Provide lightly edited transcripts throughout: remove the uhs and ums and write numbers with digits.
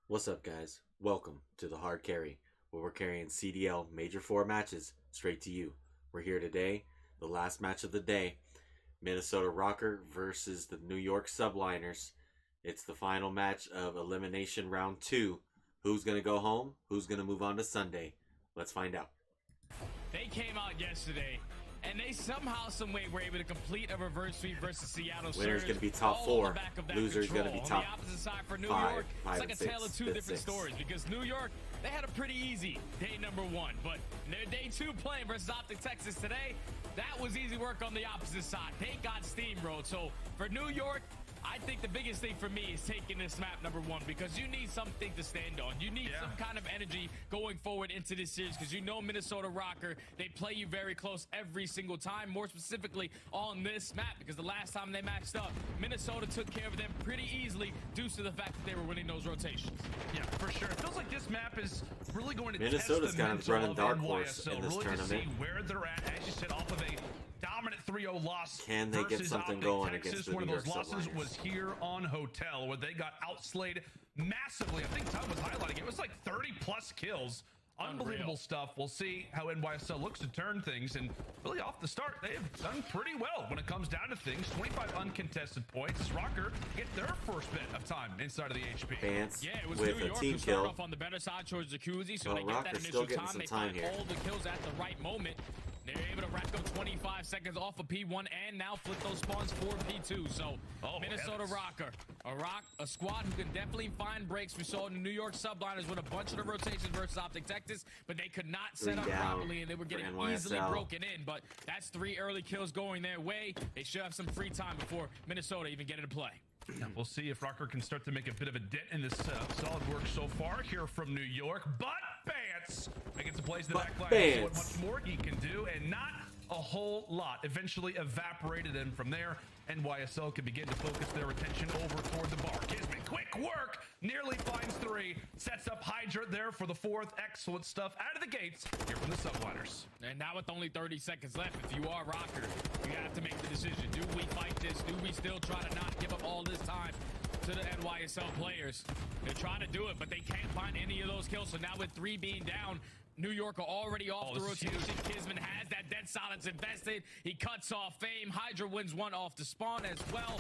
What's up, guys? Welcome to the Hard Carry, where we're carrying CDL Major 4 matches straight to you. We're here today, the last match of the day, Minnesota Rokkr versus the New York Subliners. It's the final match of Elimination Round 2. Who's going to go home? Who's going to move on to Sunday? Let's find out. They came out yesterday, and they somehow, some way, were able to complete a reverse sweep versus Seattle. Winner's going to be top 4. Loser's going to be top On the opposite side for New 5, York, it's like a tale of two different 6. stories, because New York, they had a pretty easy day number 1, but their day 2 playing versus Optic Texas today, that was easy work on the opposite side. They got steamrolled. So for New York, I think the biggest thing for me is taking this map number 1, because you need something to stand on. You need some kind of energy going forward into this series, because you know Minnesota Rokkr, they play you very close every single time, more specifically on this map, because the last time they matched up, Minnesota took care of them pretty easily due to the fact that they were winning those rotations. Yeah, for sure. It feels like this map is really going to Minnesota's test the kind of mental running of dark horse NYSL, in this really tournament. to see where they're at, as you said, off of a dominant 3-0 loss. Can they get versus something Optic going Texas. against the One New of those York losses Subliners? was here on Hotel, where they got outslayed massively. I think Todd was highlighting it. It was like 30+ kills. Unbelievable stuff. We'll see how NYSL looks to turn things, and really off the start, they've done pretty well when it comes down to things. 25 uncontested points. Rokkr get their first bit of time inside of the HP. Vance Yeah, it was with New a York team who started kill. off on the better side towards Jacuzzi, so Well, they get that Rokkr's still initial getting time. some They time find here. all the kills at the right moment. They're able to rack up 25 seconds off of P1 and now flip those spawns for P2. So Minnesota Rokkr, a squad who can definitely find breaks. We saw the New York Subliners with a bunch of the rotations versus Optic Texas, but they could not set 3 up down properly, and they were for getting NYSL. easily broken in. But that's 3 early kills going their way. They should have some free time before Minnesota even get into play. Yeah, we'll see if Rokkr can start to make a bit of a dent in this solid work so far here from New York. But Bance making some plays in the back line. So what much more he can do, and not a whole lot. Eventually evaporated, and from there, NYSL can begin to focus their attention over toward the bar. Kismet, quick work, nearly finds 3, sets up Hydra there for the 4th. Excellent stuff out of the gates here from the Subliners. And now with only 30 seconds left, if you are Rokkr, you have to make the decision. Do we fight this? Do we still try to not give up all this time to the NYSL players? They're trying to do it, but they can't find any of those kills. So now with 3 being down, New York are already off the rotation. Kismet has that dead silence invested. He cuts off Fame. Hydra wins 1 off the spawn as well.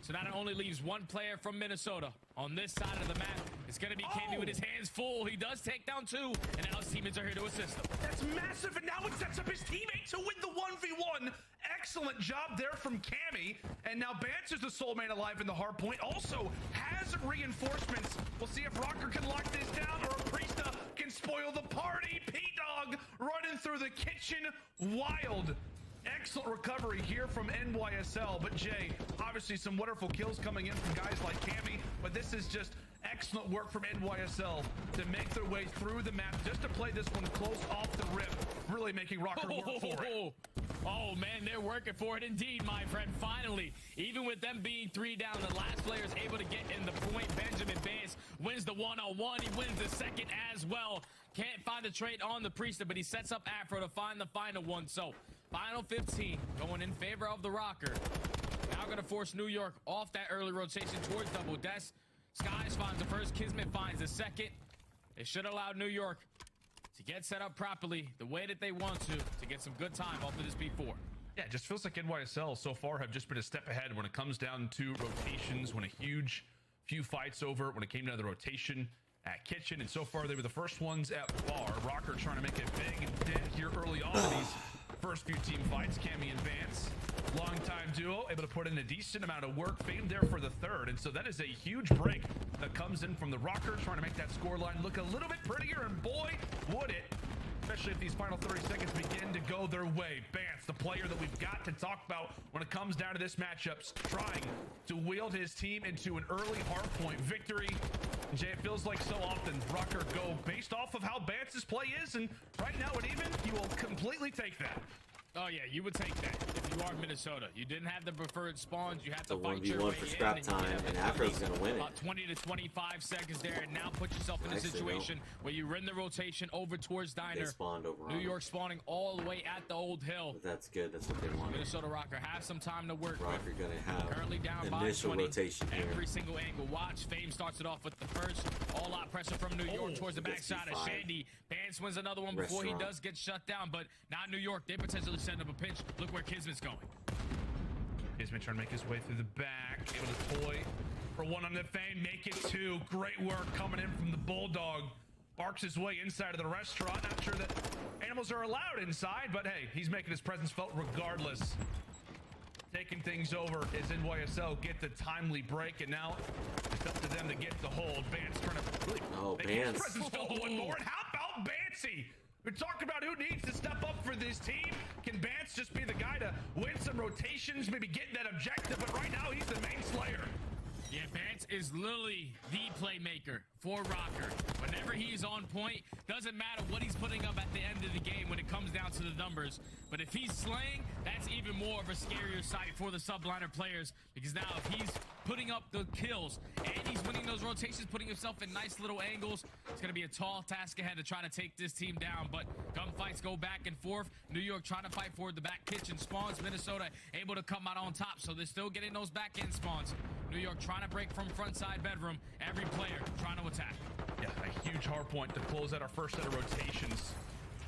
So that only leaves 1 player from Minnesota on this side of the map. It's going to be Cammy with his hands full. He does take down 2, and now his teammates are here to assist him. That's massive, and now it sets up his teammate to win the 1v1. Excellent job there from Cammy, and now Bance is the sole man alive in the hardpoint. Also has reinforcements. We'll see if Rokkr can lock this down, or Priesta can spoil the party. P-Dog running through the kitchen. Wild. Excellent recovery here from NYSL, but Jay, obviously some wonderful kills coming in from guys like Cammy, but this is just excellent work from NYSL to make their way through the map, just to play this one close off the rip, really making Rokkr work for it. Oh man, they're working for it indeed, my friend. Finally, even with them being 3 down, the last player is able to get in the point. Benjamin Vance wins the 1-on-1. He wins the second as well. Can't find the trade on the Priesta, but he sets up Afro to find the final one. So final 15 going in favor of the Rokkr. Now going to force New York off that early rotation towards double desk. Skies finds the first, Kismet finds the second. It should allow New York to get set up properly the way that they want to get some good time off of this P4. Yeah, it just feels like NYSL so far have just been a step ahead when it comes down to rotations, when a huge few fights over when it came down to the rotation at kitchen, and so far they were the first ones at bar. Rokkr trying to make a big dent here early on in these first few team fights. Cammy and Vance, longtime duo, able to put in a decent amount of work. Fame there for the 3rd, and so that is a huge break that comes in from the Rokkr, trying to make that scoreline look a little bit prettier, and boy, would it, especially if these final 30 seconds begin to go their way. Bance, the player that we've got to talk about when it comes down to this matchup, trying to wield his team into an early hardpoint victory. Jay, it feels like so often Rokkr go based off of how Bance's play is, and right now at even, he will completely take that. Oh yeah, you would take that if you are Minnesota. You didn't have the preferred spawns. You had to It's a fight your 1v1 way for in, scrap you time, get and at Afro's least gonna win it. about 20 to 25 seconds there, and now put yourself in a Actually, situation where you run the rotation over towards They Diner. spawned over on New him. York spawning all the way at the old hill. But that's good. That's what they wanted. Minnesota Rokkr have some time to work with. Rokkr gonna have Currently down by initial 20. rotation here. Every single angle. Watch. Fame starts it off with the first. All out pressure from New York towards the look at backside of C5. Shandy. Bance wins another one before he Restaurant. does get shut down. But now New York, they potentially setting up a pinch. Look where Kismet's going. Kismet trying to make his way through the back, able to toy for one on the Fame, make it two. Great work coming in from the Bulldog. Barks his way inside of the restaurant. Not sure that animals are allowed inside, but hey, he's making his presence felt regardless. Taking things over as NYSL get the timely break, and now it's up to them to get the hold. Vance trying to really make his Vance. presence felt one more. And how about Bancey? We're talking about who needs to step up for this team. Can Vance just be the guy to win some rotations, maybe get that objective? But right now, he's the main slayer. Yeah, Vance is literally the playmaker for Rokkr. Whenever he's on point, doesn't matter what he's putting up at the end of the game when it comes down to the numbers. But if he's slaying, that's even more of a scarier sight for the subliner players, because now if he's putting up the kills and he's winning those rotations, putting himself in nice little angles, it's going to be a tall task ahead to try to take this team down. But gunfights go back and forth. New York trying to fight for the back kitchen spawns. Minnesota able to come out on top, so they're still getting those back end spawns. New York trying to break from front side bedroom. Every player trying to attack. Yeah, a huge hard point to close out our first set of rotations.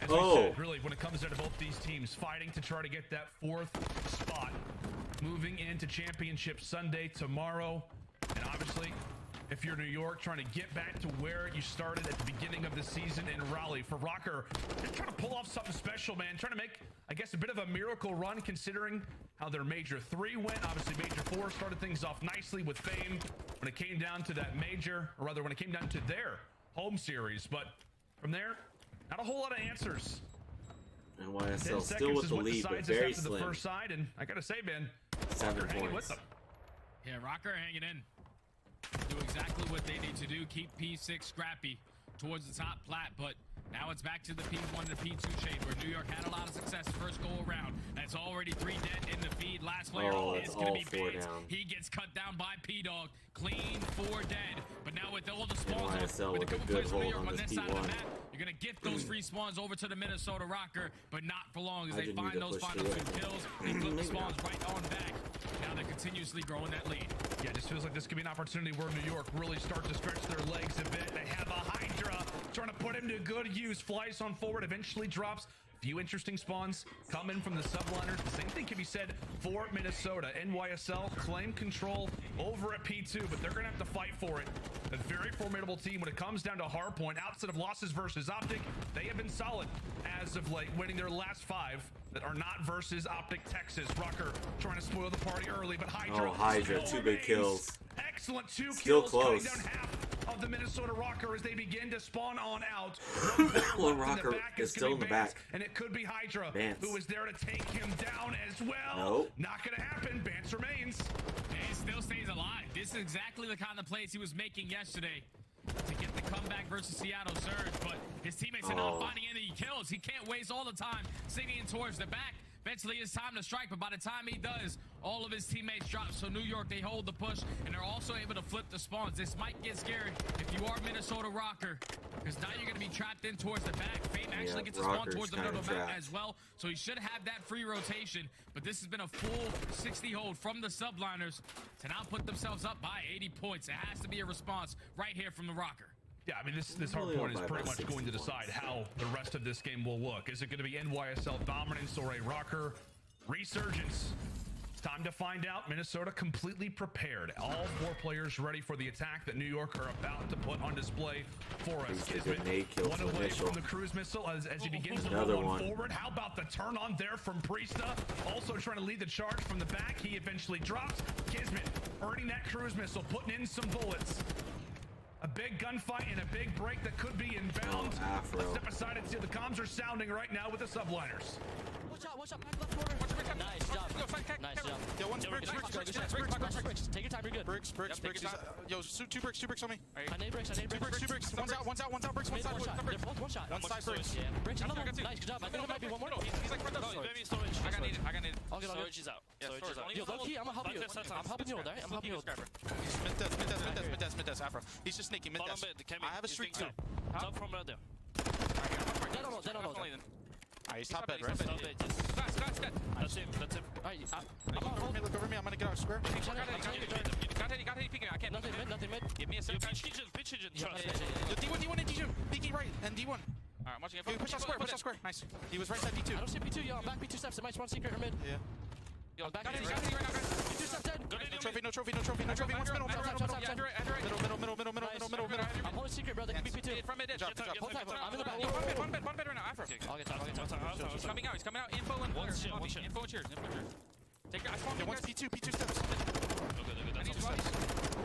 As Oh. we said, really, when it comes down to both these teams fighting to try to get that fourth spot, moving into Championship Sunday tomorrow. And obviously, if you're New York, trying to get back to where you started at the beginning of the season in Raleigh. For Rokkr, they're trying to pull off something special, man. Trying to make, I guess, a bit of a miracle run considering how their Major 3 went. Obviously, Major 4 started things off nicely with Fame when it came down to that major, or rather when it came down to their home series. But from there, not a whole lot of answers. NYSL 10 still with is the what lead, but decides us very after the slim. first side, and I gotta say, man, 7 Rokkr hanging with points. them. Yeah, Rokkr hanging in. Do exactly what they need to do. Keep P6 scrappy towards the top plat, but now it's back to the P1 to P2 chamber. New York had a lot of success first go around. That's already 3 dead in the feed. Last player is going to be all 4 Vance. down. He gets cut down by P-Dog. Clean 4 dead. But now with all the spawns, NYSL with a with a couple good players from New hold York on on this this side of the P1. map, you're going to get those free spawns over to the Minnesota Rokkr, but not for long as I they didn't need find to those push final through 2 it. kills. They flip the Maybe spawns not. right on back. Now they're continuously growing that lead. Yeah, it just feels like this could be an opportunity where New York really start to stretch their legs a bit. They have a Hydra trying to put him to good use. Flies on forward, eventually drops. Few interesting spawns coming from the Subliners. The same thing can be said for Minnesota. NYSL claim control over at P2, but they're going to have to fight for it. A very formidable team when it comes down to Hardpoint. Outside of losses versus Optic, they have been solid as of late, winning their last 5 that are not versus Optic Texas. Rokkr trying to spoil the party early, but Hydra. Oh, Hydra, still 2 big remains. kills. Excellent 2 Still kills, close. cutting down half of the Minnesota Rokkr as they begin to spawn on out. Well, Left in the Rokkr back is gonna still be in the Vance, back. and it could be Hydra, Vance. who is there to take him down as well. Nope. Not gonna happen. Vance remains. And he still stays alive. This is exactly the kind of plays he was making yesterday to get the comeback versus Seattle Surge, but his teammates are not finding any kills. He can't waste all the time singing towards the back. Eventually it's time to strike, but by the time he does, all of his teammates drop. So New York, they hold the push, and they're also able to flip the spawns. This might get scary if you are Minnesota Rokkr, because now you're going to be trapped in towards the back. Fame actually gets a spawn Rocker's towards the kinda middle of the map trapped. as well, so he should have that free rotation. But this has been a full 60 hold from the Subliners to now put themselves up by 80 points. It has to be a response right here from the Rokkr. Yeah, I mean, this Only hard point is by pretty about much going to 60 decide how the rest of this game will look. Is it going to be NYSL dominance or a Rokkr resurgence? It's time to find out. Minnesota completely prepared. All 4 players ready for the attack that New York are about to put on display for us. He's a Kismet, good nade kill one from away initial. from the cruise missile as he begins to Another move on one. forward. How about the turn on there from Priesta? Also trying to lead the charge from the back. He eventually drops. Kismet earning that cruise missile, putting in some bullets. A big gunfight and a big break that could be inbound. Oh, Afro. Let's step aside and see the comms are sounding right now with the Subliners. Watch out, back left corner. Nice job. Nice job. Yo, one's bricks. Take your time, you're good. Bricks. Yo, two bricks on me. I need bricks. Two bricks. One's out, bricks, one side. They're both one shot. One side bricks. Yeah, bricks, another one. Nice, good job. I think there might be one more. He's like front of Storage. I got needed. I'll get Storage is out. Storage is out. Yo, low-key, I'm gonna help you. I'm helping you with that. I'm helping you with that. Mid desk, Afro. He's just sneaking mid desk. I have a streak too. Top from right there. No. Alright, he's top bed, right? Top bed, just. That's him. Alright, Look over me, I'm gonna get out of square. Got it, peeking. I can't. Nothing mid. Give me a second. Pitch engine. Trust. Yo, D1 and D2. Peeking right, and D1. Alright, I'm watching it. Yo, push out square. Nice. He was right side D2. I don't see P2, yo, I'm back P2 steps. It might spawn secret or mid. Yeah. I'm back Got it P2 right now, guys. steps dead. No trophy. One's middle. Middle. I'm holding secret, bro. They can be P2. From mid edge. Hold tight, I'm in the back. One bed right now. Afro. I'll get top. He's coming out. Info and cheers. Info and cheers. Take it. I spawned One's P2 steps. I need bodies.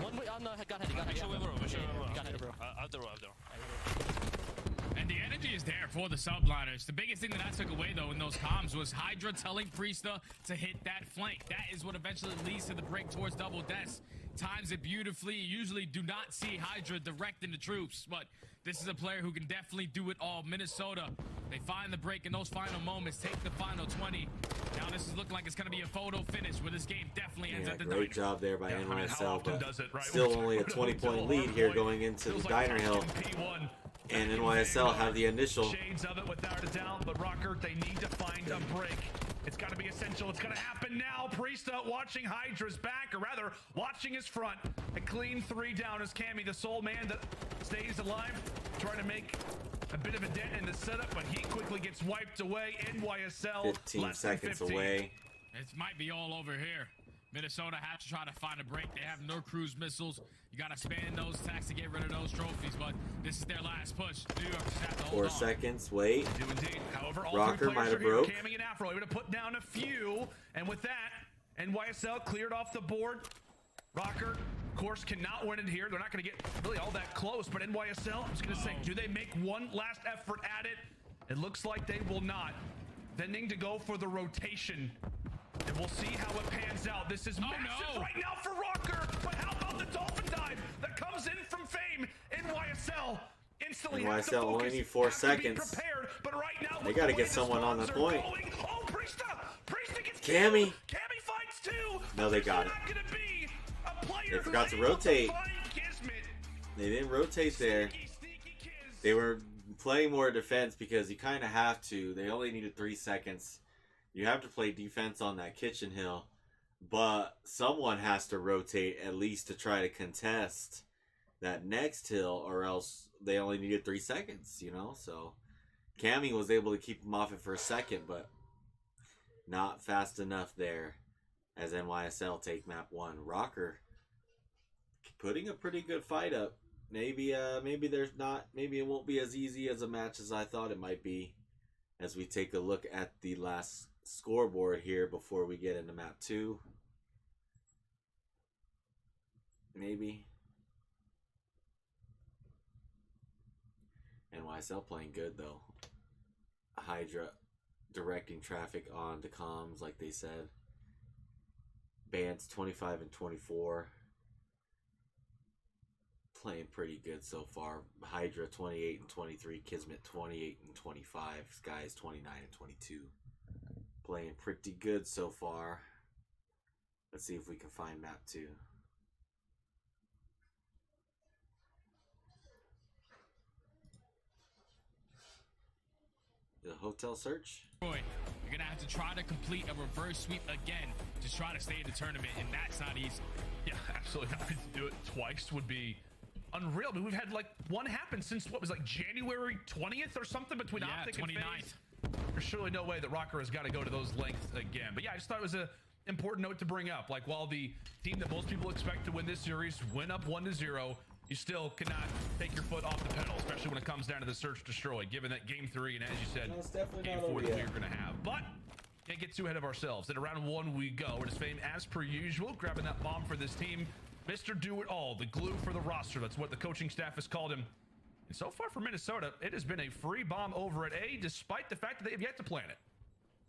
One way on the got head. Make sure we're Got head. out there. And the energy is there for the Subliners. The biggest thing that I took away, though, in those comms was Hydra telling Priesta to hit that flank. That is what eventually leads to the break towards double deaths. Times it beautifully. You usually do not see Hydra directing the troops, but this is a player who can definitely do it all. Minnesota, they find the break in those final moments, take the final 20. Now this is looking like it's going to be a photo finish where this game definitely ends at the Great diner. job there by Yeah, I mean, how NYSL, often but does it, right? still only a 20-point lead here going into the Diner Hill. P1. And NYSL have the initial. Shades of it without a doubt, but Rokkr, they need to find a break. It's got to be essential. It's going to happen now. Priesta watching Hydra's back, or rather, watching his front. A clean 3 down as Cammy, the sole man that stays alive, trying to make a bit of a dent in the setup, but he quickly gets wiped away. NYSL 15 less than seconds 15. away. It might be all over here. Minnesota have to try to find a break. They have no cruise missiles. You got to spam those attacks to get rid of those trophies, but this is their last push. New York just have to hold 4 on. seconds. Wait. Do indeed. However, all Rokkr 3 might players have are here. broke. Cammy and Afro able to put down a few, and with that, NYSL cleared off the board. Rokkr, of course, cannot win it here. They're not going to get really all that close, but NYSL, I'm just going to say, do they make one last effort at it? It looks like they will not. Tending to go for the rotation. And we'll see how it pans out. This is massive right now for Rokkr, but how about the Dolphin dive that comes in from Fame? NYSL instantly has to NYSL only focus, need 4 has to be seconds. Prepared, but right now, They with gotta the get way someone on the spawns are point. going- Oh, Priesta gets Cammy. killed. Cammy fights too. No, they There's got not gonna be a player They who's forgot to able rotate. find Kismet. They didn't rotate there. Sneaky kids. They were playing more defense because you kind of have to. They only needed 3 seconds. You have to play defense on that kitchen hill, but someone has to rotate at least to try to contest that next hill, or else they only needed 3 seconds, you know? So Cammy was able to keep him off it for a second, but not fast enough there as NYSL take map 1. Rokkr putting a pretty good fight up. Maybe it won't be as easy as a match as I thought it might be, as we take a look at the last scoreboard here before we get into map 2. Maybe. NYSL playing good though. Hydra directing traffic on to comms like they said. Bands 25 and 24. Playing pretty good so far. Hydra 28 and 23. Kismet 28 and 25. Skies 29 and 22. Playing pretty good so far. Let's see if we can find map 2. The hotel search. You're gonna have to try to complete a reverse sweep again to try to stay in the tournament, and that's not easy. Yeah, absolutely. Not to do it twice would be unreal. I mean, we've had like one happen since what was like January 20th or something between Optic and 29th. FaZe. There's surely no way that Rokkr has got to go to those lengths again. But yeah, I just thought it was a important note to bring up. Like, while the team that most people expect to win this series went up 1-0, you still cannot take your foot off the pedal, especially when it comes down to the search destroy, given that game 3 and, as you said, It's definitely game not 4 over that we yet. are going to have. But can't get too ahead of ourselves. In round 1 we go. It is Fame as per usual, grabbing that bomb for this team. Mr. Do-It-All, the glue for the roster. That's what the coaching staff has called him. And so far for Minnesota, it has been a free bomb over at A, despite the fact that they have yet to plant it.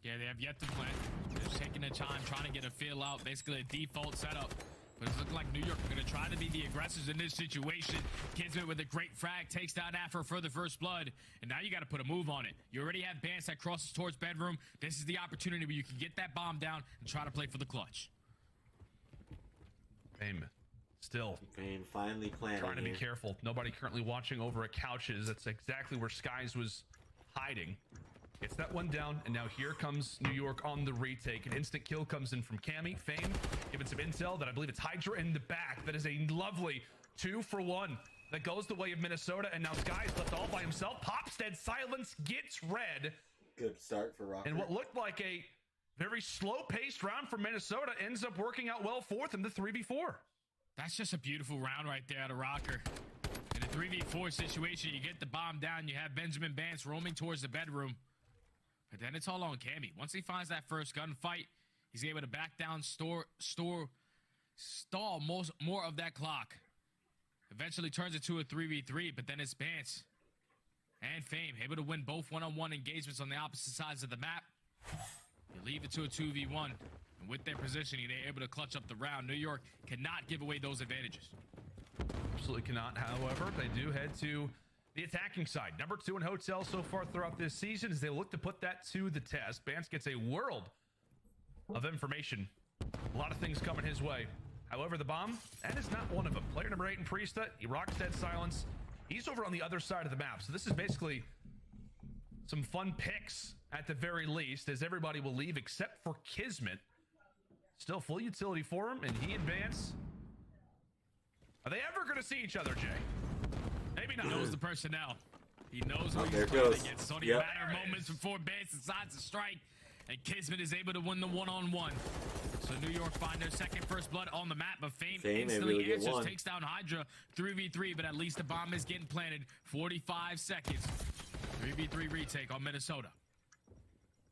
Yeah, they have yet to plant. There's taking the time, trying to get a feel out, basically a default setup. But it's looking like New York are going to try to be the aggressors in this situation. Kismet with a great frag takes down Afro for the first blood. And now you got to put a move on it. You already have Bance that crosses towards bedroom. This is the opportunity where you can get that bomb down and try to play for the clutch. Fame still finally planning. Trying to be careful. Nobody currently watching over at couches. That's exactly where Skies was hiding. Gets that one down, and now here comes New York on the retake. An instant kill comes in from Cammy. Fame giving some intel that I believe it's Hydra in the back. That is a lovely 2-for-1 that goes the way of Minnesota, and now Skies left all by himself. Pops dead, silence gets red. Good start for Rokkr. And what looked like a very slow-paced round for Minnesota ends up working out well for them, the 3v4. That's just a beautiful round right there out of Rokkr. In a 3v4 situation, you get the bomb down. You have Benjamin Bance roaming towards the bedroom. But then it's all on Cammy. Once he finds that first gunfight, he's able to back down, stall more of that clock. Eventually turns it to a 3v3, but then it's Bance and Fame able to win both one-on-one engagements on the opposite sides of the map. You leave it to a 2v1. And with their positioning, they're able to clutch up the round. New York cannot give away those advantages. Absolutely cannot. However, they do head to the attacking side. Number 2 in Hotel so far throughout this season as they look to put that to the test. Bance gets a world of information. A lot of things coming his way. However, the bomb, that is not one of them. Player number 8 in Priesta, he rocks dead silence. He's over on the other side of the map. So this is basically some fun picks at the very least, as everybody will leave except for Kismet. Still full utility for him, and he and Bance. Are they ever going to see each other, Jay? Maybe not. He knows the personnel. He knows who there he's playing goes. against. It's only a matter of moments before Bance decides to strike, and Kismet is able to win the one-on-one. So New York find their second first blood on the map, but Fame instantly answers, takes down Hydra 3v3, but at least the bomb is getting planted. 45 seconds. 3v3 retake on Minnesota.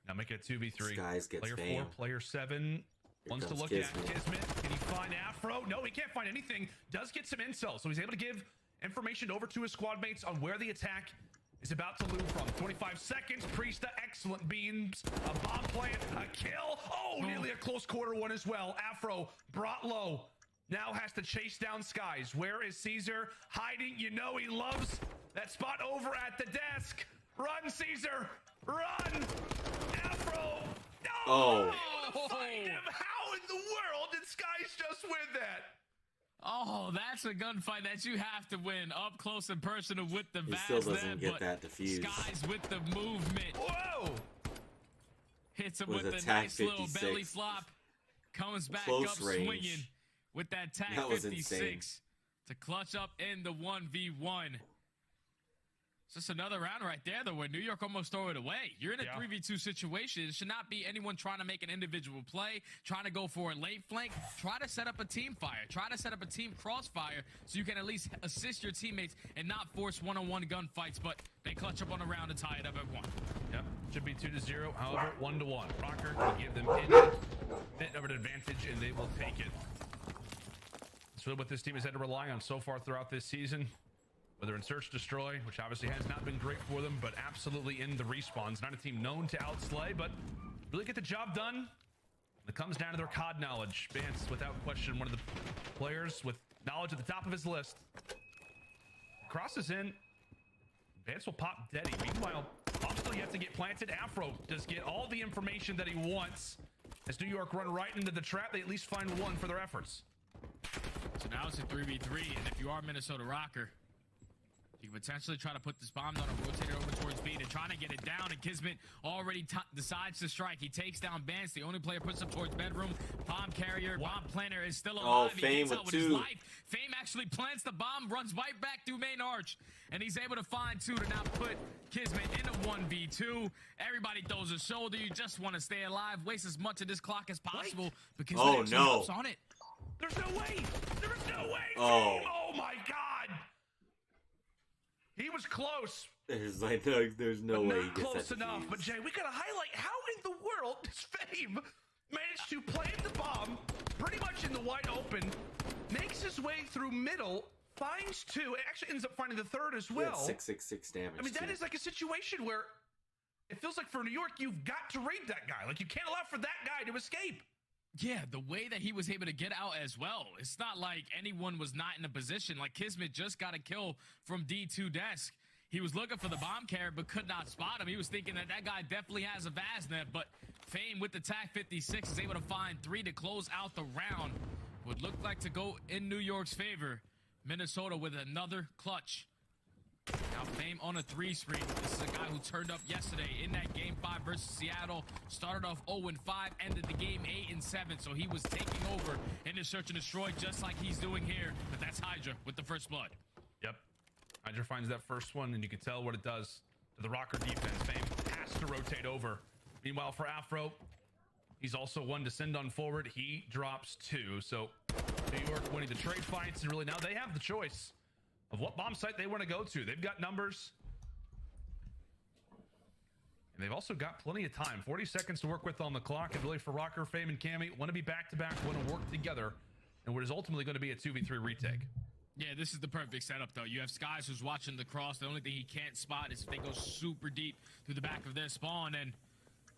Now make it a 2v3. Skies gets player Fame. 4, player 7. Wants to look Kismet. at Kismet. Can he find Afro? No, he can't find anything. Does get some intel, so he's able to give information over to his squad mates on where the attack is about to loom from. 25 seconds. Priesta, excellent beams. A bomb plant, a kill. Oh, nearly a close quarter one as well. Afro brought low. Now has to chase down Skies. Where is Caesar? Hiding. You know he loves that spot over at the desk. Run, Caesar. Run. Afro. No. Oh. Find him. How in the world did Skies just win that? Oh, that's a gunfight that you have to win up close and personal with the He Vaz. still doesn't get that defused. Skies with the movement. Whoa! Hits him With with a attack nice little 56. belly flop. Comes back Close up range. swinging with that tag That was 56 to clutch up in the 1v1. It's just another round right there, though, where New York almost throw it away. You're in a 3v2 situation. It should not be anyone trying to make an individual play, trying to go for a late flank. Try to set up a team fire. Try to set up a team crossfire so you can at least assist your teammates and not force one-on-one gunfights, but they clutch up on the round and tie it up at 1. Yep, should be 2-0. However, 1-1. Rokkr will give them a bit of an advantage, and they will take it. That's really what this team has had to rely on so far throughout this season. Whether in Search Destroy, which obviously has not been great for them, but absolutely in the respawns. Not a team known to outslay, but really get the job done. When it comes down to their COD knowledge, Bance, without question, one of the players with knowledge at the top of his list. Crosses in. Bance will pop Deddy. Meanwhile, bomb still yet to get planted. Afro does get all the information that he wants. As New York run right into the trap, they at least find one for their efforts. So now it's a 3v3, and if you are Minnesota Rokkr, you can potentially try to put this bomb down and rotate it over towards B. They're trying to get it down, and Kismet already decides to strike. He takes down Bance. The only player puts up towards bedroom. Bomb carrier, bomb planter is still alive. Oh, Fame with his 2. life. Fame actually plants the bomb, runs right back through main arch, and he's able to find 2 to now put Kismet in a 1v2. Everybody throws a shoulder. You just want to stay alive, waste as much of this clock as possible because there's on it. There's no way. There's no way. Oh. Fame. Oh my God. He was close. There's like there's no way he not gets close that enough. defused. But Jay, we gotta highlight how in the world does Fame manage to plant the bomb pretty much in the wide open, makes his way through middle, finds 2, actually ends up finding the third as He had well. 666 damage. I mean, that too. is like a situation where it feels like for New York, you've got to raid that guy. Like, you can't allow for that guy to escape. Yeah, the way that he was able to get out as well. It's not like anyone was not in a position. Like, Kismet just got a kill from D2 desk. He was looking for the bomb carrier, but could not spot him. He was thinking that that guy definitely has a Vaznet, but Fame with the TAC 56 is able to find 3 to close out the round. Would look like to go in New York's favor. Minnesota with another clutch. Now Fame on a 3 spree. This is a guy who turned up yesterday in that game 5 versus Seattle. Started off 0-5, ended the game 8-7. So he was taking over in the search and destroy just like he's doing here. But that's Hydra with the first blood. Yep. Hydra finds that first one, and you can tell what it does to the Rokkr defense. Fame has to rotate over. Meanwhile, for Afro, he's also one to send on forward. He drops 2. So New York winning the trade fights, and really now they have the choice of what bomb site they want to go to. They've got numbers. And they've also got plenty of time. 40 seconds to work with on the clock. And really for Rokkr, Fame, and Cammy, want to be back-to-back, want to work together. And what is ultimately going to be a 2v3 retake. Yeah, this is the perfect setup, though. You have Skies who's watching the cross. The only thing he can't spot is if they go super deep through the back of their spawn. And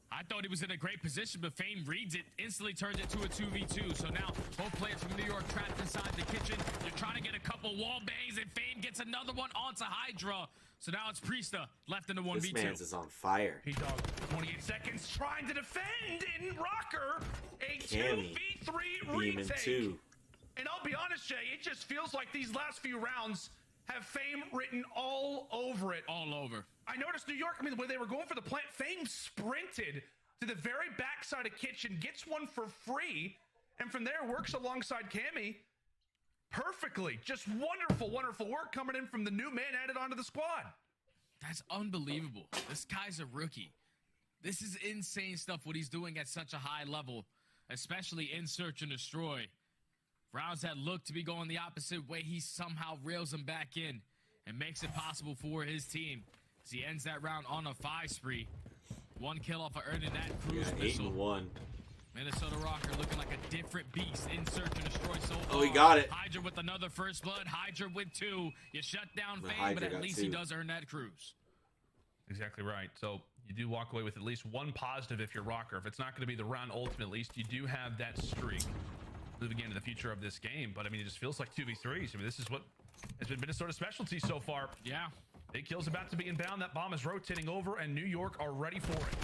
I thought he was in a great position, but Fame reads it, instantly turns it to a 2v2. So now both players from New York trapped inside the kitchen. They're trying to get a couple wall bangs, and Fame gets another one onto Hydra. So now it's Priesta left in the 1v2. This man's is on fire. He dogged 28 seconds trying to defend in Rokkr. A Cammy 2v3 beaming retake. 2. And I'll be honest, Jay, it just feels like these last few rounds have Fame written all over it. All over. I noticed New York, I mean, when they were going for the plant, Fame sprinted to the very backside of kitchen, gets one for free, and from there works alongside Cammy perfectly. Just wonderful, wonderful work coming in from the new man added onto the squad. That's unbelievable. This guy's a rookie. This is insane stuff, what he's doing at such a high level, especially in search and destroy. Rounds that look to be going the opposite way, he somehow reels them back in and makes it possible for his team as he ends that round on a 5 spree. 1 kill off of earning that cruise missile. 8-1. Minnesota Rokkr looking like a different beast in search and destroy so far. Oh, he got it. Hydra with another first blood. Hydra with 2. You shut down But Fame, Hydra but at got least 2. he does earn that cruise. Exactly right. So you do walk away with at least one positive if you're Rokkr. If it's not going to be the round ultimate, at least you do have that streak moving into the future of this game. But I mean, it just feels like 2v3s. I mean, this is what has been Minnesota's specialty so far. Yeah. Big kill's about to be inbound. That bomb is rotating over, and New York are ready for it.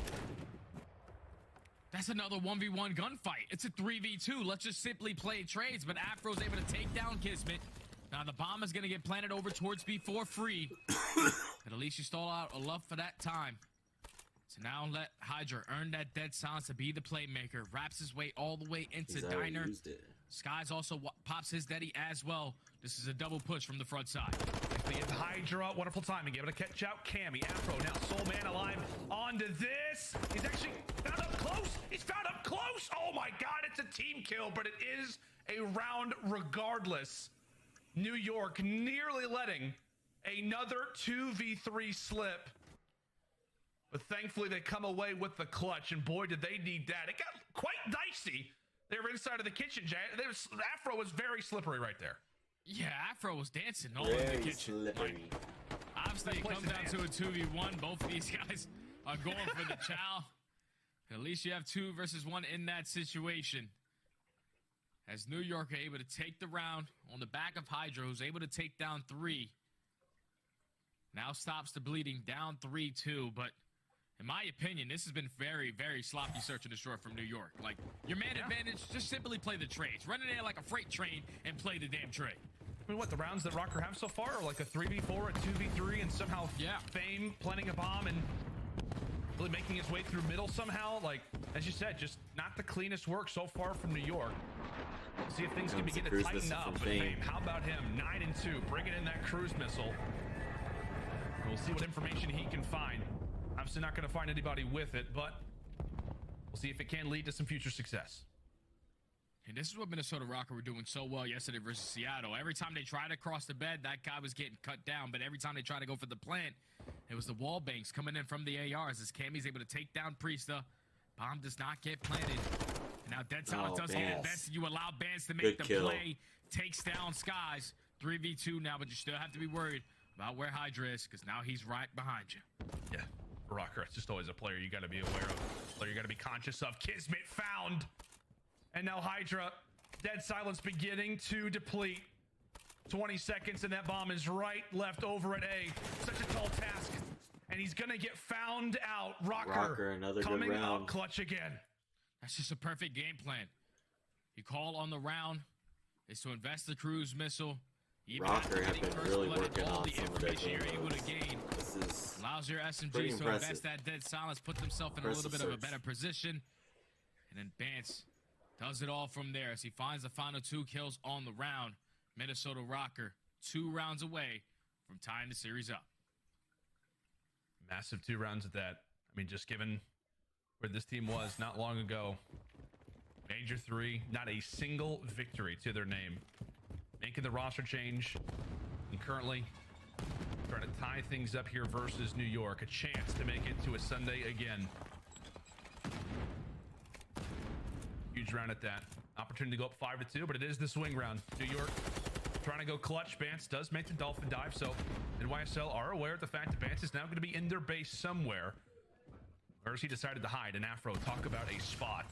That's another 1v1 gunfight. It's a 3v2. Let's just simply play trades, but Afro's able to take down Kismet. Now the bomb is going to get planted over towards B4 free. But at least you stall out a love for that time. So now let Hydra earn that dead silence to be the playmaker. Wraps his way all the way into He's already Diner. used it. Skies also pops his daddy as well. This is a double push from the front side. They get Hydra, wonderful timing, able to catch out Cammy. Afro now Soul Man alive onto this. He's actually found up close. He's found up close. Oh my God, it's a team kill, but it is a round regardless. New York nearly letting another 2v3 slip. But thankfully they come away with the clutch, and boy, did they need that. It got quite dicey. They were inside of the kitchen, Jay. Afro was very slippery right there. Yeah, Afro was dancing all in the Very kitchen. slippery. Obviously, it comes down to a 2v1. Both of these guys are going for the chow. At least you have 2 versus 1 in that situation. As New York are able to take the round on the back of Hydra, who's able to take down 3. Now stops the bleeding, down 3-2. But in my opinion, this has been very, very sloppy search and destroy from New York. Like, your man advantage, just simply play the trades. Run in there like a freight train and play the damn trade. I mean, what, the rounds that Rokkr have so far are like a 3v4, a 2v3, and somehow Fame planting a bomb and really making its way through middle somehow. Like, as you said, just not the cleanest work so far from New York. See if things can begin to tighten up. But Fame, how about him? 9-2, bringing in that cruise missile. We'll see what information he can find. Obviously not going to find anybody with it, but we'll see if it can lead to some future success. And this is what Minnesota Rokkr were doing so well yesterday versus Seattle. Every time they tried to cross the bed, that guy was getting cut down. But every time they tried to go for the plant, it was the wall banks coming in from the ARs as Cammy's able to take down Priesta. Bomb does not get planted. And now Dead Silence does get invested. You allow Bands to make the play. Takes down Skies. 3v2 now, but you still have to be worried about where Hydra is, because now he's right behind you. Yeah. Rokkr. It's just always a player you got to be aware of, a player you got to be conscious of. Kismet found, and now Hydra. Dead silence beginning to deplete. 20 seconds, and that bomb is right left over at A. Such a tall task, and he's gonna get found out. Rokkr, another coming good round. out clutch again. That's just a perfect game plan. You call on the round is to invest the cruise missile. Even Rokkr have getting been first really blood, working all on the some of their information game you're able to modes. gain. This is Allows your pretty SMGs to impressive. invest that dead silence, put themselves in a little Impressive bit of a search. better position, and then Bance does it all from there as he finds the final 2 kills on the round. Minnesota Rokkr 2 rounds away from tying the series up. Massive 2 rounds at that. I mean, just given where this team was not long ago. Major 3, not a single victory to their name. Making the roster change, and currently trying to tie things up here versus New York. A chance to make it to a Sunday again. Huge round at that. Opportunity to go up 5-2, but it is the swing round. New York trying to go clutch. Bance does make the Dolphin dive, so NYSL are aware of the fact that Bance is now going to be in their base somewhere. Or has he decided to hide? And Afro talk about a spot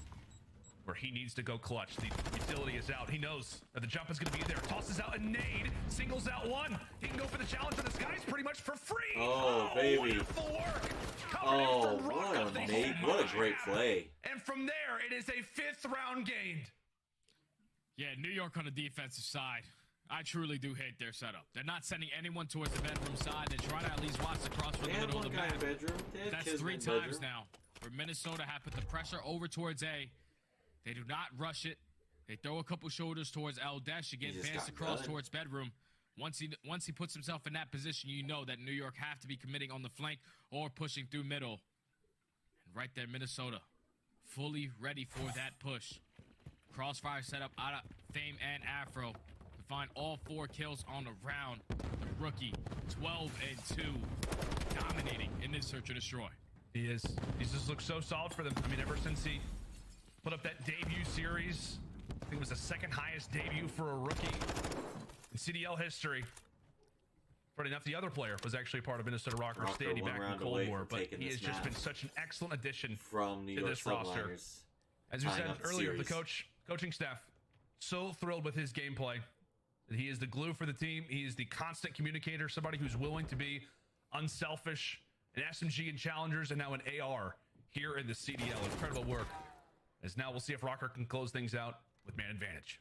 where he needs to go clutch. The utility is out. He knows that the jump is going to be there. Tosses out a nade, singles out one. He can go for the challenge, and this guy's pretty much for free. Oh, baby. Wonderful work. Oh, what a nade. What a great play. And from there, it is a 5th round gained. Yeah, New York on the defensive side. I truly do hate their setup. They're not sending anyone towards the bedroom side. They're trying to at least watch the cross for the They had middle one of the guy in map. bedroom. They had That's Kismet 3 in times bedroom. now where Minnesota have put the pressure over towards A. They do not rush it. They throw a couple shoulders towards El Desh. Again, just Bance got across gunned. towards bedroom. Once he puts himself in that position, you know that New York have to be committing on the flank or pushing through middle. And right there, Minnesota, fully ready for that push. Crossfire setup out of Fame and Afro to find all 4 kills on the round. The rookie, 12-2, dominating in this search and destroy. He is. He's just looked so solid for them. I mean, ever since he put up that debut series, I think it was the 2nd highest debut for a rookie in CDL history. Funny enough, the other player was actually part of Minnesota Rockr's standing one back in round Cold away War, from but taking he has this just been match such an excellent addition from New to York this roster. Subliners. As we tying said up the earlier, the series. coaching staff, so thrilled with his gameplay. He is the glue for the team. He is the constant communicator, somebody who's willing to be unselfish, an SMG in challengers, and now an AR here in the CDL. Incredible work. As now we'll see if Rokkr can close things out with man advantage.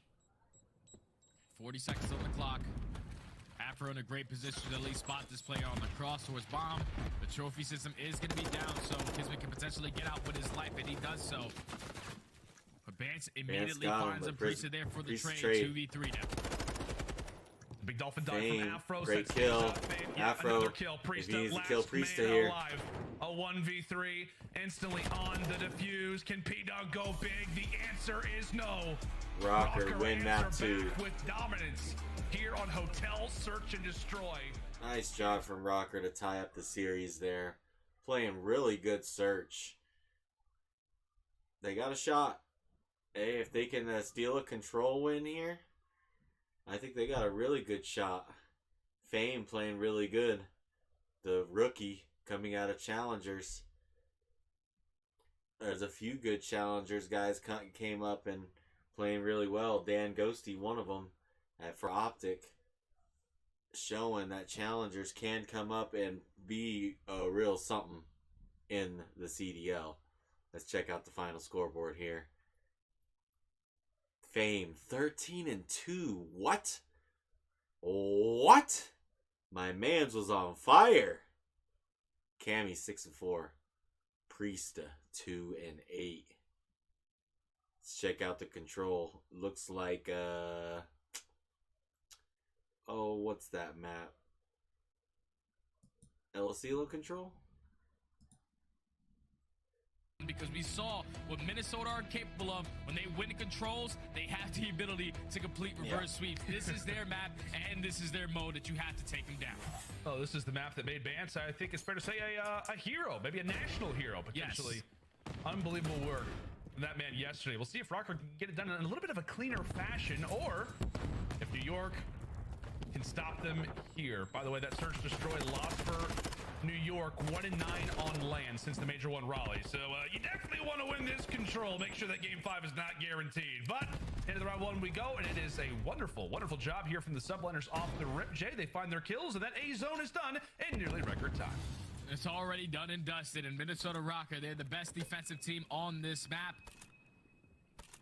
40 seconds on the clock. Afro in a great position to at least spot this player on the cross towards bomb. The trophy system is going to be down, so Kismet can potentially get out with his life, and he does so. But Bance immediately got him, finds but a Priesta there for the Priest trade. trade. 2v3 now. The big Dolphin dive Fame, from Afro. great sets kill. things up. Fame, yeah, Afro, another kill. if he Priesta, needs to last kill Priesta man here. alive. A 1v3, instantly on the defuse. Can P-Dog go big? The answer is no. Rokkr win map answer 2. back with dominance here on Hotel Search and Destroy. Nice job from Rokkr to tie up the series there. Playing really good search. They got a shot. Hey, if they can steal a control win here, I think they got a really good shot. Fame playing really good. The rookie coming out of challengers. There's a few good challengers guys came up and playing really well. Dan Ghosty, one of them, for Optic, showing that challengers can come up and be a real something in the CDL. Let's check out the final scoreboard here. Fame 13-2. What? What? My man's was on fire. Cammy 6-4. Priesta 2-8. Let's check out the control. Looks like oh, what's that map? Asilo Control? Because we saw what Minnesota are capable of. When they win controls, they have the ability to complete reverse sweeps. This is their map, and this is their mode that you have to take them down. Oh, this is the map that made Bance, I think it's fair to say, a hero. Maybe a national hero, potentially. Yes. Unbelievable work from that man yesterday. We'll see if Rokkr can get it done in a little bit of a cleaner fashion, or if New York can stop them here. By the way, that search destroy lost for New York 1-9 on land since the Major 1 Raleigh. So you definitely want to win this control. Make sure that game 5 is not guaranteed. But into the round 1 we go, and it is a wonderful, wonderful job here from the Subliners off the rip. Jay, they find their kills, and that A zone is done in nearly record time. It's already done and dusted, and Minnesota Rokkr, they're the best defensive team on this map.